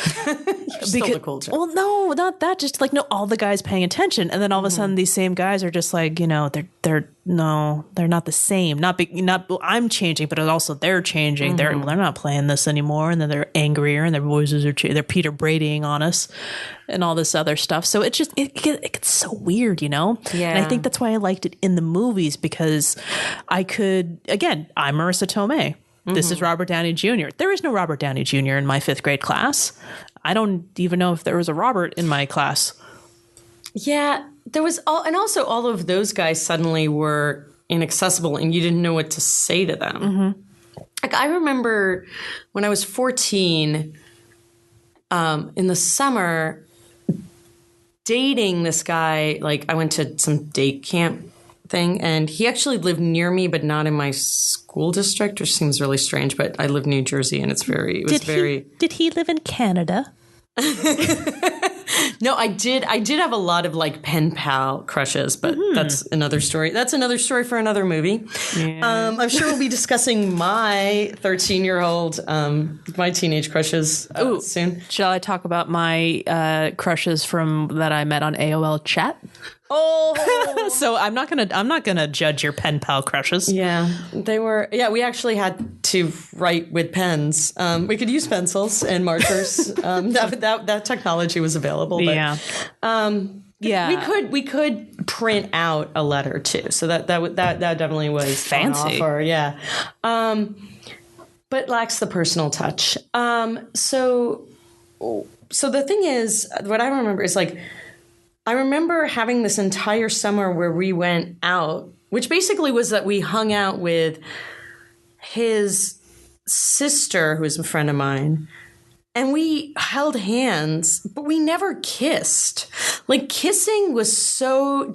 Still the cool type. Well, no, not that. Just like, no, all the guys paying attention. And then all of a sudden these same guys are just like, they're not the same. I'm changing, but also they're changing. They're not playing this anymore. And then they're angrier and their voices are, they're Peter Bradying on us and all this other stuff. So it gets so weird, Yeah. And I think that's why I liked it in the movies, because I'm Marisa Tomei. This is Robert Downey Jr. There is no Robert Downey Jr. in my 5th grade class. I don't even know if there was a Robert in my class. Yeah, there was also all of those guys suddenly were inaccessible and you didn't know what to say to them. Like, I remember when I was 14, in the summer, dating this guy. Like, I went to some date camp thing, and he actually lived near me, but not in my school district, which seems really strange. But I live in New Jersey, and Did he live in Canada? No, I did have a lot of like pen pal crushes, but that's another story. That's another story for another movie. Yeah. I'm sure we'll be discussing my 13-year-old, my teenage crushes soon. Shall I talk about my crushes that I met on AOL chat? Oh, so I'm not gonna judge your pen pal crushes. Yeah, they were. Yeah, we actually had to write with pens. We could use pencils and markers. That technology was available. But, we could print out a letter too. So that definitely was fancy. Offer, yeah. But lacks the personal touch. So the thing is, what I remember is like, I remember having this entire summer where we went out, which basically was that we hung out with his sister, who is a friend of mine, and we held hands, but we never kissed. Like, kissing was so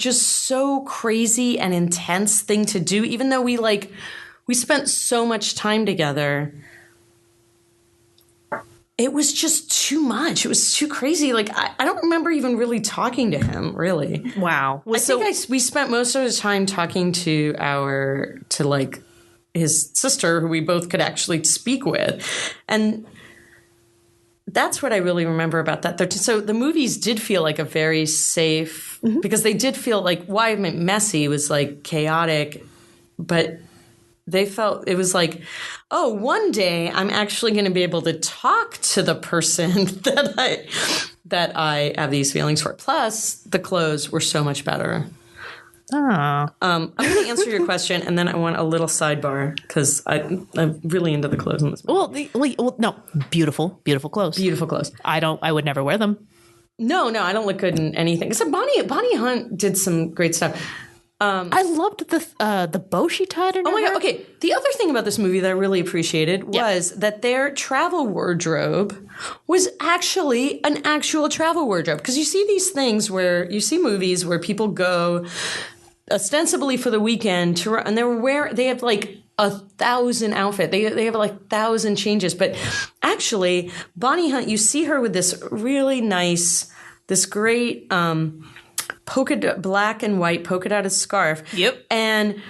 crazy and intense thing to do, even though we spent so much time together. It was just too much. It was too crazy. Like, I don't remember even really talking to him, really. Wow. We spent most of the time talking to his sister, who we both could actually speak with. And that's what I really remember about that. So the movies did feel like a very safe, because they did feel like, why I meant messy was like chaotic, but they felt it was like, oh, one day I'm actually going to be able to talk to the person that I have these feelings for. Plus, the clothes were so much better. I'm going to answer your question, and then I want a little sidebar, because I'm really into the clothes in this movie. Well, no, beautiful clothes. Beautiful clothes. I would never wear them. No, I don't look good in anything. Except Bonnie Hunt did some great stuff. I loved the bow she tied in her hair. God! Okay, the other thing about this movie that I really appreciated was that their travel wardrobe was actually an actual travel wardrobe. Because you see these things where you see movies where people go ostensibly for the weekend and they have like 1,000 outfits. They have like 1,000 changes. But actually, Bonnie Hunt, you see her with this really nice, this great black and white polka dotted scarf. Yep. And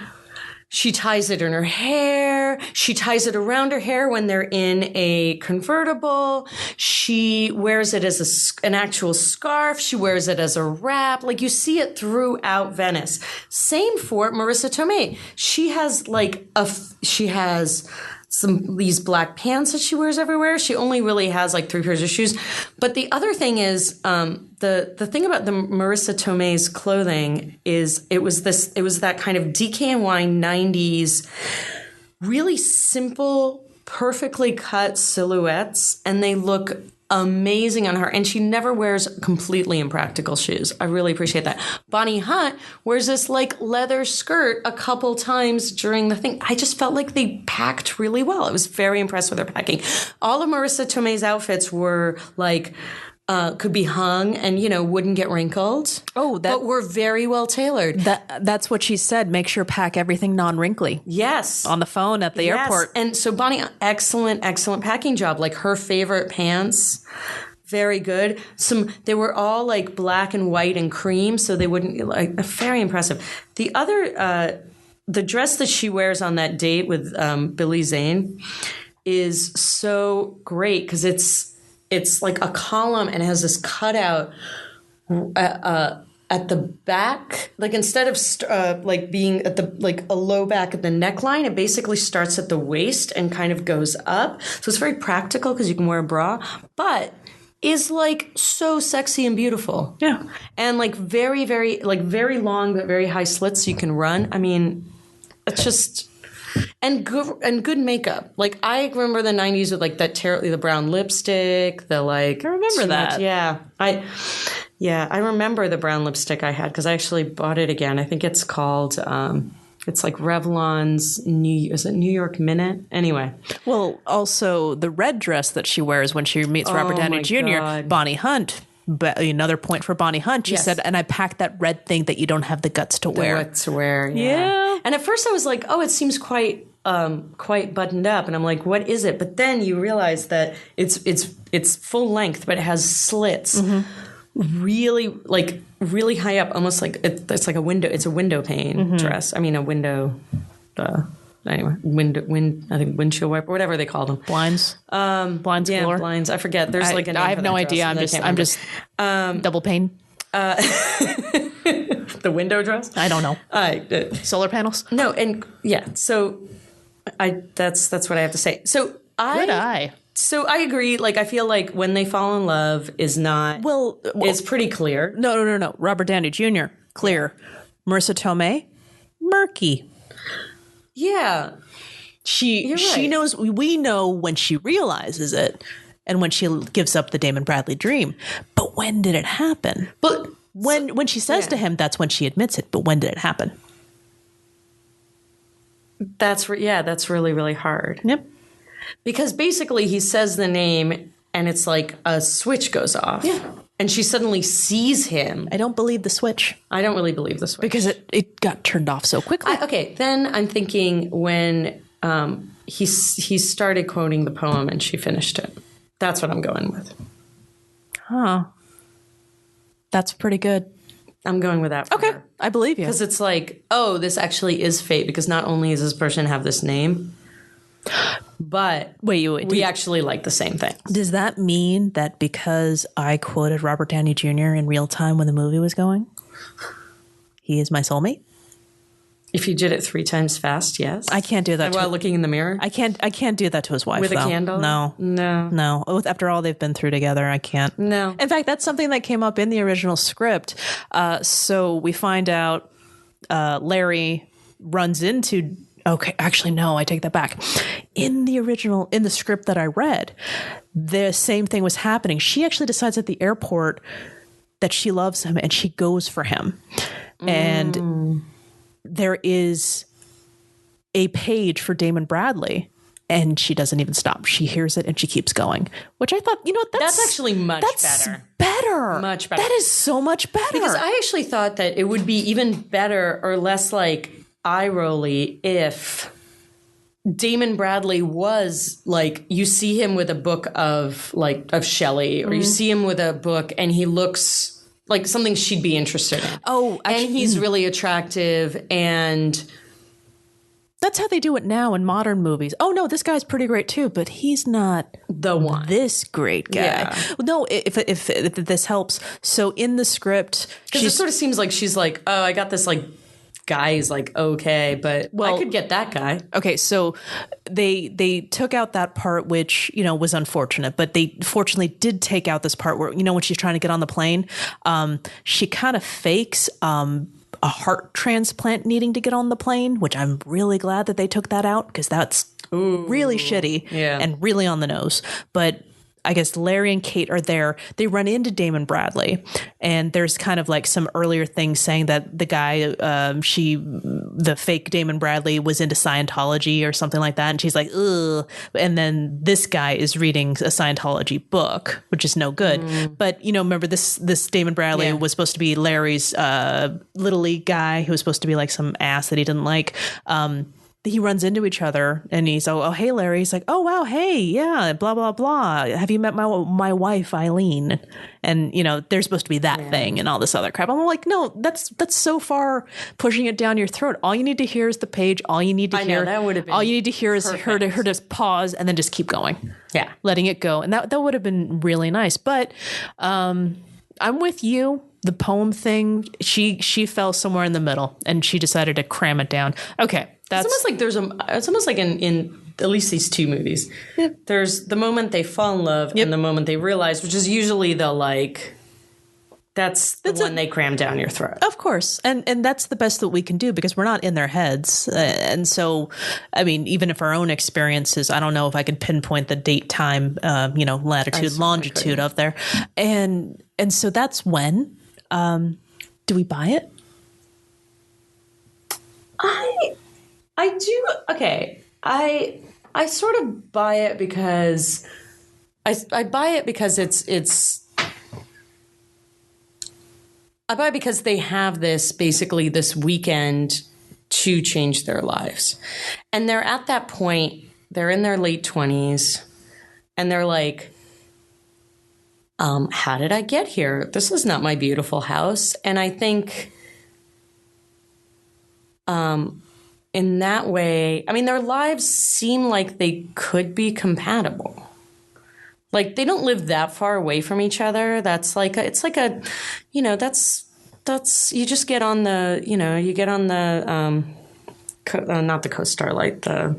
she ties it in her hair. She ties it around her hair when they're in a convertible. She wears it as an actual scarf. She wears it as a wrap. Like, you see it throughout Venice. Same for Marisa Tomei. She has these black pants that she wears everywhere. She only really has like 3 pairs of shoes. But the other thing is, the thing about the Marisa Tomei's clothing is it was that kind of DKNY 90s, really simple, perfectly cut silhouettes, and they look amazing on her. And she never wears completely impractical shoes. I really appreciate that. Bonnie Hunt wears this like leather skirt a couple times during the thing. I just felt like they packed really well. I was very impressed with their packing. All of Marisa Tomei's outfits were like, could be hung and, wouldn't get wrinkled. But were very well tailored. That's what she said. Make sure pack everything non-wrinkly. Yes. On the phone at the airport. And so Bonnie, excellent packing job. Like, her favorite pants, very good. They were all like black and white and cream, so they wouldn't, like, very impressive. The other, the dress that she wears on that date with Billy Zane is so great, because it's like a column and it has this cutout at the back, like instead of like being at the like a low back at the neckline, it basically starts at the waist and kind of goes up. So it's very practical because you can wear a bra, but is like so sexy and beautiful. Yeah. And like very, very, like very long but very high slits so you can run. I mean, it's just and good makeup. Like I remember the 90s with like that the brown lipstick, the like I remember that. Yeah, I remember the brown lipstick I had because I actually bought it again. I think it's called, it's like Revlon's New York Minute? Anyway. Well, also the red dress that she wears when she meets Robert Downey Jr., God. Bonnie Hunt. But another point for Bonnie Hunt, she said, and I packed that red thing that you don't have the guts to wear. Yeah. And at first I was like, oh, it seems quite buttoned up, and I'm like, what is it? But then you realize that it's full length, but it has slits. Mm-hmm. Really high up, almost like it's like a window. It's a window pane dress. I mean, a window. Anyway, I think windshield wiper, whatever they call them. Blinds. Blinds. Yeah, galore. blinds. I forget. There's like a name I have for no that idea. dress, I'm just double pane. The window dress. I don't know. Solar panels. No, and yeah. So that's what I have to say. So So I agree. Like, I feel like When They Fall in Love is not... Well, it's pretty clear. No. Robert Downey Jr., clear. Marisa Tomei, murky. Yeah. She knows... We know when she realizes it and when she gives up the Damon Bradley dream. But when did it happen? But when she says to him, that's when she admits it. But when did it happen? That's really, really hard. Yep. Because basically he says the name and it's like a switch goes off. Yeah. And she suddenly sees him. I don't believe the switch. I don't really believe the switch. Because it got turned off so quickly. Okay, then I'm thinking when he started quoting the poem and she finished it. That's what I'm going with. Huh. That's pretty good. I'm going with that. Okay, I believe you. Because it's like, oh, this actually is fate. Because not only does this person have this name... But we actually like the same thing. Does that mean that because I quoted Robert Downey Jr. in real time when the movie was going, he is my soulmate? If you did it 3 times fast, yes. I can't do that. While looking in the mirror? I can't do that to his wife. With a candle? No. After all they've been through together, I can't. No. In fact, that's something that came up in the original script. So we find out Larry runs into... Okay, actually, no, I take that back. In the script that I read, the same thing was happening. She actually decides at the airport that she loves him and she goes for him. And there is a page for Damon Bradley and she doesn't even stop. She hears it and she keeps going, which I thought, that's actually much better. Much better. That is so much better. Because I actually thought that it would be even better or less like eye-rolly if Damon Bradley was like, you see him with a book of Shelley, or you see him with a book and he looks like something she'd be interested in. Oh, actually, and he's really attractive, and that's how they do it now in modern movies. Oh no, this guy's pretty great too, but he's not the one. This great guy. Yeah. No, if this helps. So in the script, because it sort of seems like she's like, oh, I got this like guy is like okay, but I could get that guy. Okay, so they took out that part, which was unfortunate, but they fortunately did take out this part where when she's trying to get on the plane, she kind of fakes a heart transplant needing to get on the plane, which I'm really glad that they took that out because that's really shitty and really on the nose. But I guess Larry and Kate are there. They run into Damon Bradley, and there's kind of like some earlier things saying that the guy, the fake Damon Bradley was into Scientology or something like that. And she's like, ugh. And then this guy is reading a Scientology book, which is no good. But, remember this Damon Bradley was supposed to be Larry's Little League guy who was supposed to be like some ass that he didn't like. he runs into each other and he's, oh, hey, Larry. He's like, oh, wow. Hey, yeah, blah, blah, blah. Have you met my wife, Eileen? And, there's supposed to be that thing and all this other crap. I'm like, no, that's so far pushing it down your throat. All you need to hear is the page. All you need to hear. That would have been all you need to hear is her to pause and then just keep going. Yeah. Letting it go. And that would have been really nice. But I'm with you. The poem thing, she fell somewhere in the middle and she decided to cram it down. Okay. It's almost like in at least these two movies. Yeah. There's the moment they fall in love and the moment they realize, which is usually that's the one they cram down your throat. Of course. And that's the best that we can do because we're not in their heads. And so, I mean, even if our own experiences, I don't know if I could pinpoint the date, time, latitude, longitude of there. And so that's when, do we buy it? I do. Okay. I sort of buy it because I buy it because I buy it because they have this weekend to change their lives. And they're at that point, they're in their late 20s and they're like, how did I get here? This is not my beautiful house. And I think, in that way, I mean, their lives seem like they could be compatible. Like they don't live that far away from each other. That's like you just get on the, not the Coast Starlight, the,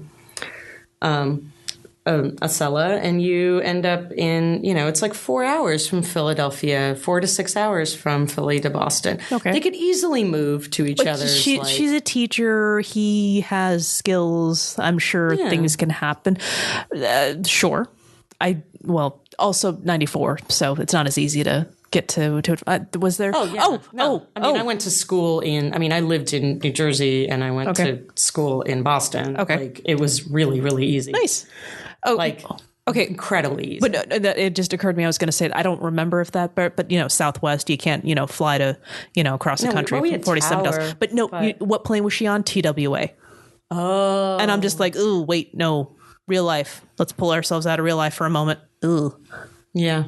Acela, and you end up in, it's like 4 hours from Philadelphia, 4 to 6 hours from Philly to Boston. Okay. They could easily move to each other. She's a teacher. He has skills. I'm sure things can happen. Sure. Also 94, so it's not as easy to get to was there? Oh, yeah. I went to school I lived in New Jersey and I went to school in Boston. Okay. Like it was really, really easy. Nice. Oh, okay. Incredibly easy. But it just occurred to me, I was going to say, I don't remember if that, but Southwest, you can't, fly to, across the country from 47 dollars. But no, what plane was she on? TWA. Oh. And I'm just like, ooh, wait, no, real life. Let's pull ourselves out of real life for a moment. Ooh. Yeah.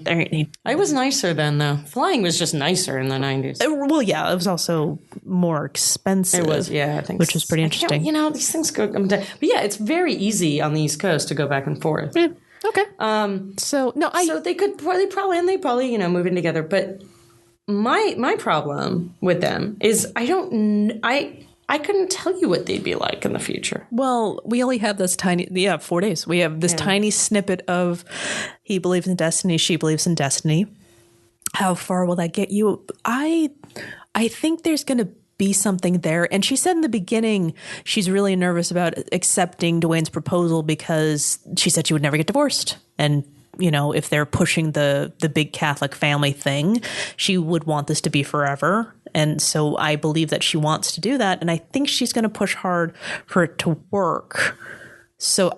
I was nicer then, though. Flying was just nicer in the 90s. Well, yeah, it was also more expensive. It was, yeah, I think. Which was pretty interesting. These things go... But yeah, it's very easy on the East Coast to go back and forth. Yeah. Okay. So they probably move in together. But my problem with them is I couldn't tell you what they'd be like in the future. Well, we only have this 4 days. We have this tiny snippet of he believes in destiny, she believes in destiny. How far will that get you? I think there's going to be something there. And she said in the beginning, she's really nervous about accepting Dwayne's proposal because she said she would never get divorced. And if they're pushing the big Catholic family thing, she would want this to be forever. And so I believe that she wants to do that. And I think she's going to push hard for it to work. So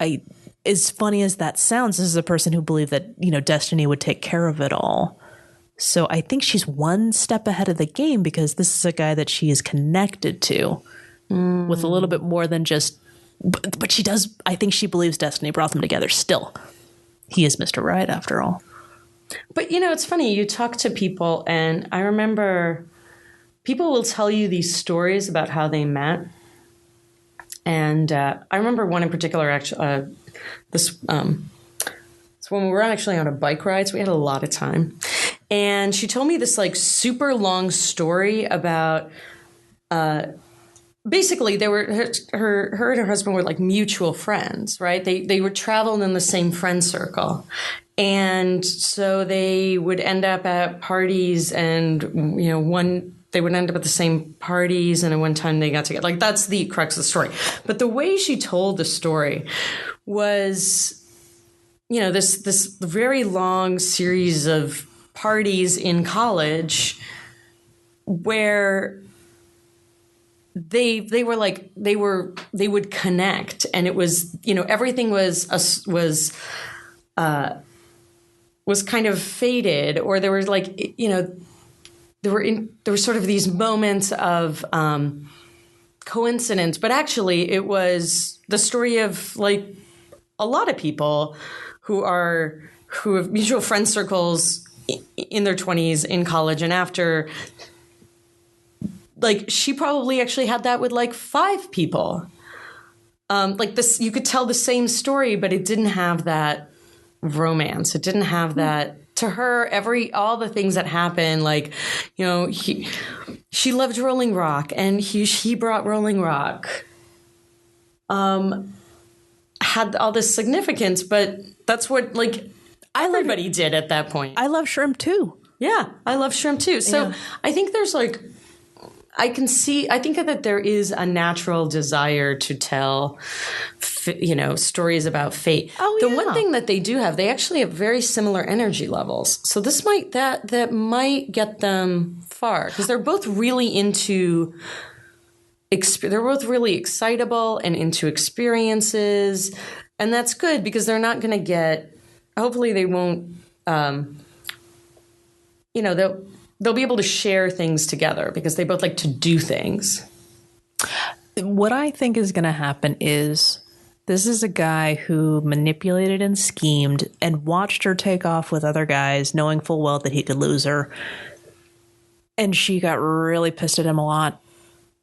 as funny as that sounds, this is a person who believed that, destiny would take care of it all. So I think she's one step ahead of the game because this is a guy that she is connected to with a little bit more than just, but she does, I think she believes destiny brought them together still. He is Mr. Right after all. But, it's funny. You talk to people and I remember people will tell you these stories about how they met. And I remember one in particular, actually, so when we were actually on a bike ride, so we had a lot of time. And she told me this like super long story about basically, they were her and her husband were like mutual friends, right? They were traveling in the same friend circle, and so they would end up at parties, and they would end up at the same parties, and at one time they got together. Like that's the crux of the story. But the way she told the story was, this very long series of parties in college where they would connect, and it was, everything was kind of faded, or there was like, there were sort of these moments of coincidence, but actually it was the story of like a lot of people who have mutual friend circles in their 20s, in college, and after. Like, she probably actually had that with like 5 people. Like this, you could tell the same story, but it didn't have that romance. It didn't have that. To her, all the things that happened, like, you know, she loved Rolling Rock, and he brought Rolling Rock. Had all this significance, but that's what like everybody did at that point. I love shrimp too. Yeah, I love shrimp too. So I think there's like. I think that there is a natural desire to tell, stories about fate. Oh, the one thing that they do have, they actually have very similar energy levels. So this might get them far, because they're both really they're both really excitable and into experiences, and that's good because they're not going to get. Hopefully, they won't. They'll be able to share things together because they both like to do things. What I think is going to happen is this is a guy who manipulated and schemed and watched her take off with other guys, knowing full well that he could lose her. And she got really pissed at him a lot.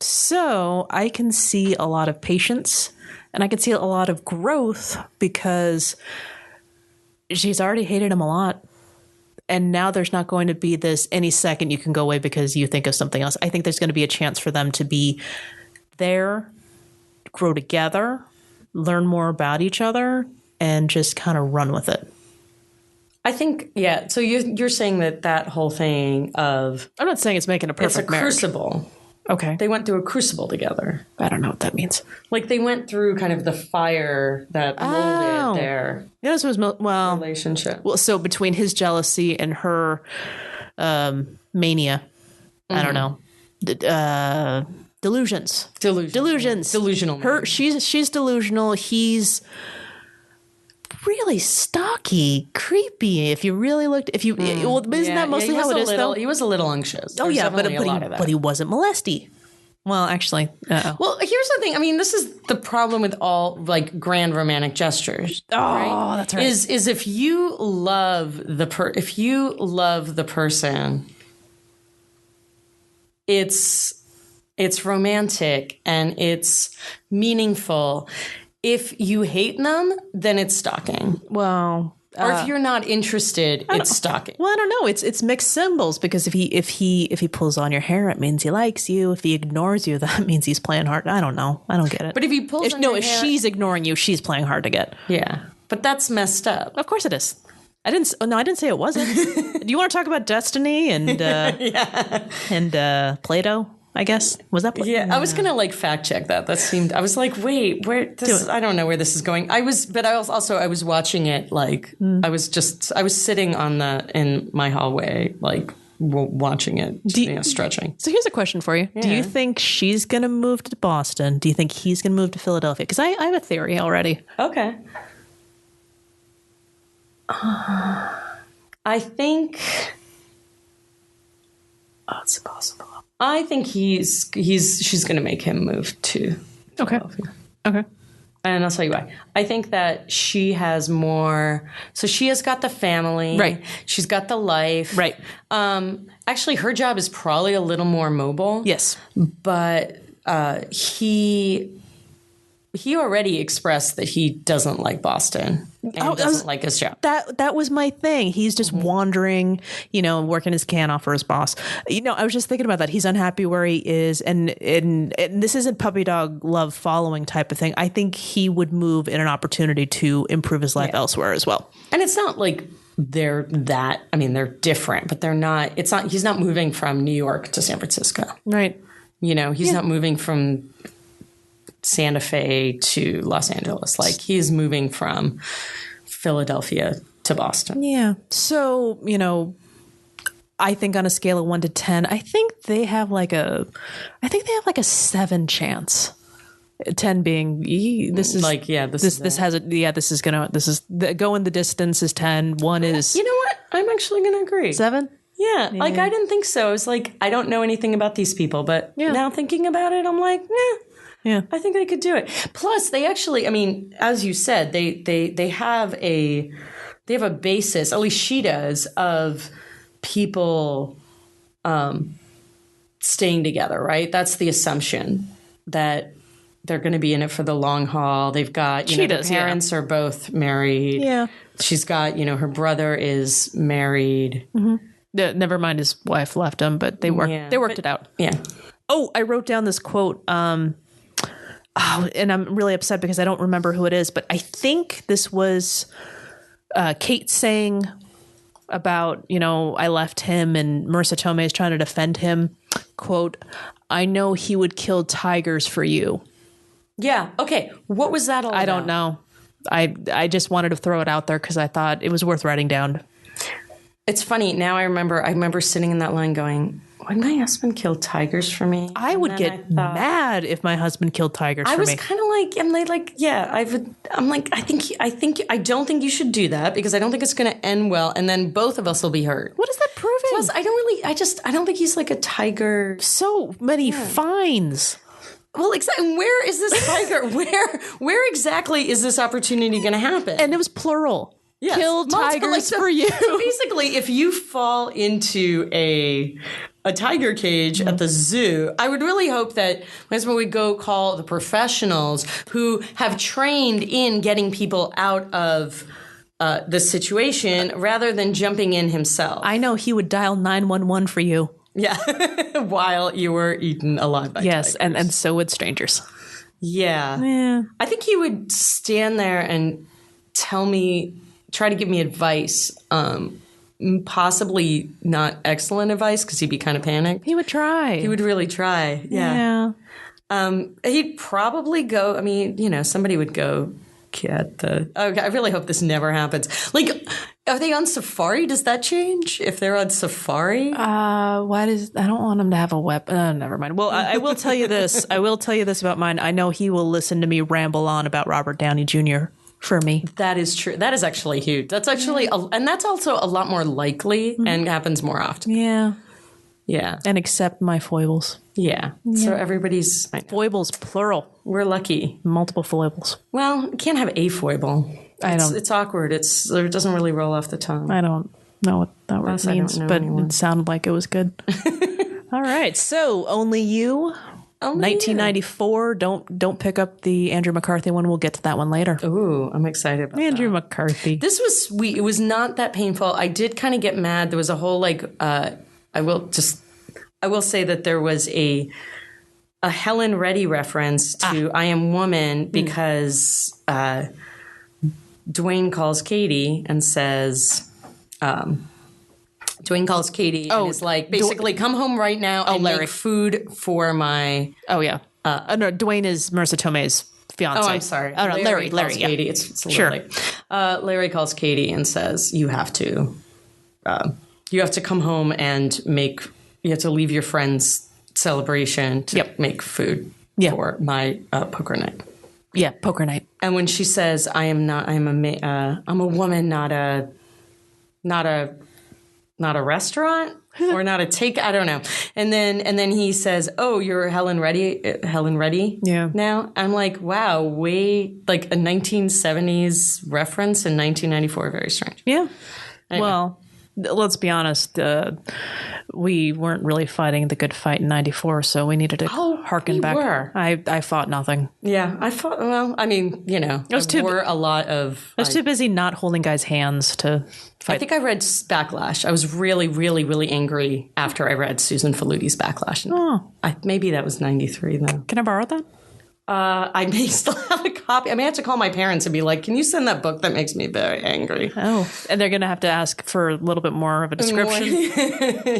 So I can see a lot of patience and I can see a lot of growth because she's already hated him a lot. And now there's not going to be this any second you can go away because you think of something else. I think there's going to be a chance for them to be there, grow together, learn more about each other, and just kind of run with it. I think, yeah. So you're saying that whole thing of... I'm not saying it's making a perfect marriage. It's a crucible. Okay. They went through a crucible together. I don't know what that means. Like they went through kind of the fire that molded their relationship. Well, so between his jealousy and her mania, I don't know, delusions. Delusional. She's delusional. He's really stocky, creepy. If you really looked, isn't that mostly how it is though? He was a little anxious. Oh yeah, but he wasn't molesty. Well, actually, well, here's the thing. I mean, this is the problem with all like grand romantic gestures. Oh, right? That's right. Is if you love the person, it's romantic and it's meaningful. If you hate them, then it's stalking. Well, or if you're not interested, it's stalking. Well, I don't know. It's mixed symbols because if he pulls on your hair, it means he likes you. If he ignores you, that means he's playing hard. I don't know. I don't get it. But if he pulls on your hair, she's ignoring you, she's playing hard to get. Yeah, but that's messed up. Of course it is. I didn't say it wasn't. Do you want to talk about destiny and and Plato? I guess. Was that? Yeah, I was going to like fact check that. That seemed, I was like, wait, I don't know where this is going. I was watching it like, I was sitting in my hallway, like watching it, stretching. So here's a question for you. Yeah. Do you think she's going to move to Boston? Do you think he's going to move to Philadelphia? Because I have a theory already. Okay. I think... Oh, it's impossible. I think she's going to make him move to Philadelphia. Okay. And I'll tell you why. I think that she has more. So she has got the family. Right. She's got the life. Right. Actually, her job is probably a little more mobile. Yes. But he already expressed that he doesn't like Boston and doesn't like his job. That was my thing. He's just wandering, working his can off for his boss. I was just thinking about that. He's unhappy where he is. And this isn't puppy dog love following type of thing. I think he would move in an opportunity to improve his life elsewhere as well. And it's not like they're different, but he's not moving from New York to San Francisco. Right. He's not moving from Santa Fe to Los Angeles. Like he's moving from Philadelphia to Boston. Yeah. So, I think on a scale of 1 to 10, I think they have like a 7 chance. 10 being this is like, this is going the distance is 10. 1 is, you know what? I'm actually going to agree. 7? Yeah. Like I didn't think so. It's like, I don't know anything about these people, but now thinking about it, I'm like, Yeah. I think they could do it. Plus, they actually, I mean, as you said, they have a basis, at least she does, of people staying together, right? That's the assumption that they're going to be in it for the long haul. They've got, their parents are both married. Yeah. She's got, her brother is married. Mm-hmm. Never mind his wife left him, but they worked it out. Yeah. Oh, I wrote down this quote. And I'm really upset because I don't remember who it is, but I think this was Kate saying about, I left him and Marisa Tomei is trying to defend him. Quote, I know he would kill tigers for you. Yeah. Okay. What was that all about? I don't know. I just wanted to throw it out there because I thought it was worth writing down. It's funny. Now I remember sitting in that line going, would my husband kill tigers for me? I would get mad if my husband killed tigers for me. I was kind of like, I don't think you should do that because I don't think it's going to end well. And then both of us will be hurt. What is that proving? Plus, I don't think he's like a tiger. So many fines. Well, exactly. Where is this tiger? Where exactly is this opportunity going to happen? And it was plural. Yes. Kill tigers for you. So basically, if you fall into a tiger cage at the zoo, I would really hope that my husband would go call the professionals who have trained in getting people out of the situation rather than jumping in himself. I know he would dial 911 for you. Yeah, while you were eaten alive by tigers. and so would strangers. Yeah. I think he would stand there and try to give me advice, possibly not excellent advice because he'd be kind of panicked. He would try. He would really try. Yeah. He'd probably go, somebody would go get okay, I really hope this never happens. Like, are they on safari? Does that change if they're on safari? I don't want him to have a weapon. Never mind. Well, I will tell you this. I will tell you this about mine. I know he will listen to me ramble on about Robert Downey Jr. for me. That is true. That is actually huge. That's actually, and that's also a lot more likely and happens more often. Yeah. Yeah. And accept my foibles. Yeah. So everybody's... Foibles, plural. We're lucky. Multiple foibles. Well, you can't have a foible. It's awkward. It doesn't really roll off the tongue. I don't know what that word means, but it sounded like it was good. All right. So, Only You... 1994. Don't pick up the Andrew McCarthy one. We'll get to that one later. Ooh, I'm excited about Andrew McCarthy. This was sweet. It was not that painful. I did kind of get mad. There was a whole I will say that there was a Helen Reddy reference to I Am Woman because Dwayne calls Katie and says Dwayne calls Katie and is like, basically, come home right now and make food for my... Oh, yeah. No, Dwayne is Marisa Tomei's fiance. Oh, I'm sorry. Oh, no, Larry calls Katie. Yeah. It's a little late. Larry calls Katie and says, you have to come home and you have to leave your friend's celebration to make food for my poker night. Yeah, poker night. And when she says, I'm a woman, not a restaurant or not a take. I don't know. And then he says, "Oh, you're Helen Reddy now." I'm like, wow, like a 1970s reference in 1994. Very strange. Yeah. Anyway. Well, let's be honest. We weren't really fighting the good fight in 94, so we needed to harken back. Were. I fought nothing. Yeah, I fought. Well, I mean, I was too busy not holding guys' hands to fight. I think I read Backlash. I was really, really, really angry after I read Susan Faluti's Backlash. Maybe that was 93, though. Can I borrow that? I may still have a copy. I may have to call my parents and be like, can you send that book that makes me very angry? Oh, and they're going to have to ask for a little bit more of a description.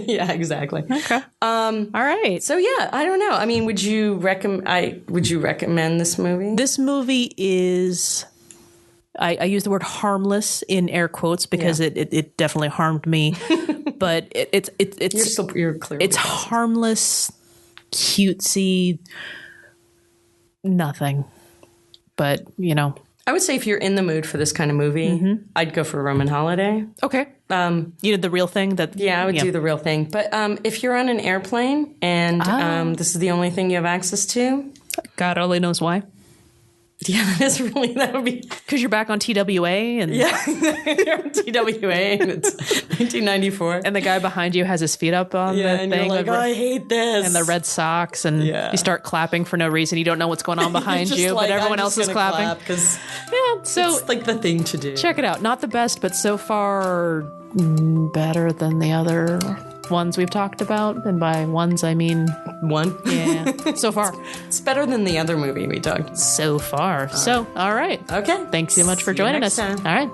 Yeah, exactly. Okay. All right. So yeah, I don't know. I mean, would you recommend this movie? This movie is, I use the word harmless in air quotes because it definitely harmed me, but it's you're clear. It's harmless, cutesy, nothing, but I would say if you're in the mood for this kind of movie, I'd go for Roman Holiday. Okay. You did the real thing? I would do the real thing. But if you're on an airplane and this is the only thing you have access to, God only knows why. Yeah, that would be... Because you're back on TWA and... Yeah, you're on TWA and it's 1994. And the guy behind you has his feet up on the and thing. You're like, I hate this. And the red socks, and you start clapping for no reason. You don't know what's going on behind you, but everyone else is clapping. Because so it's like the thing to do. Check it out. Not the best, but so far better than the other ones we've talked about. And by ones, I mean... One? Yeah. So far. It's better than the other movie we talked. So far. All right. Okay. Thanks so much for joining us. Time. All right.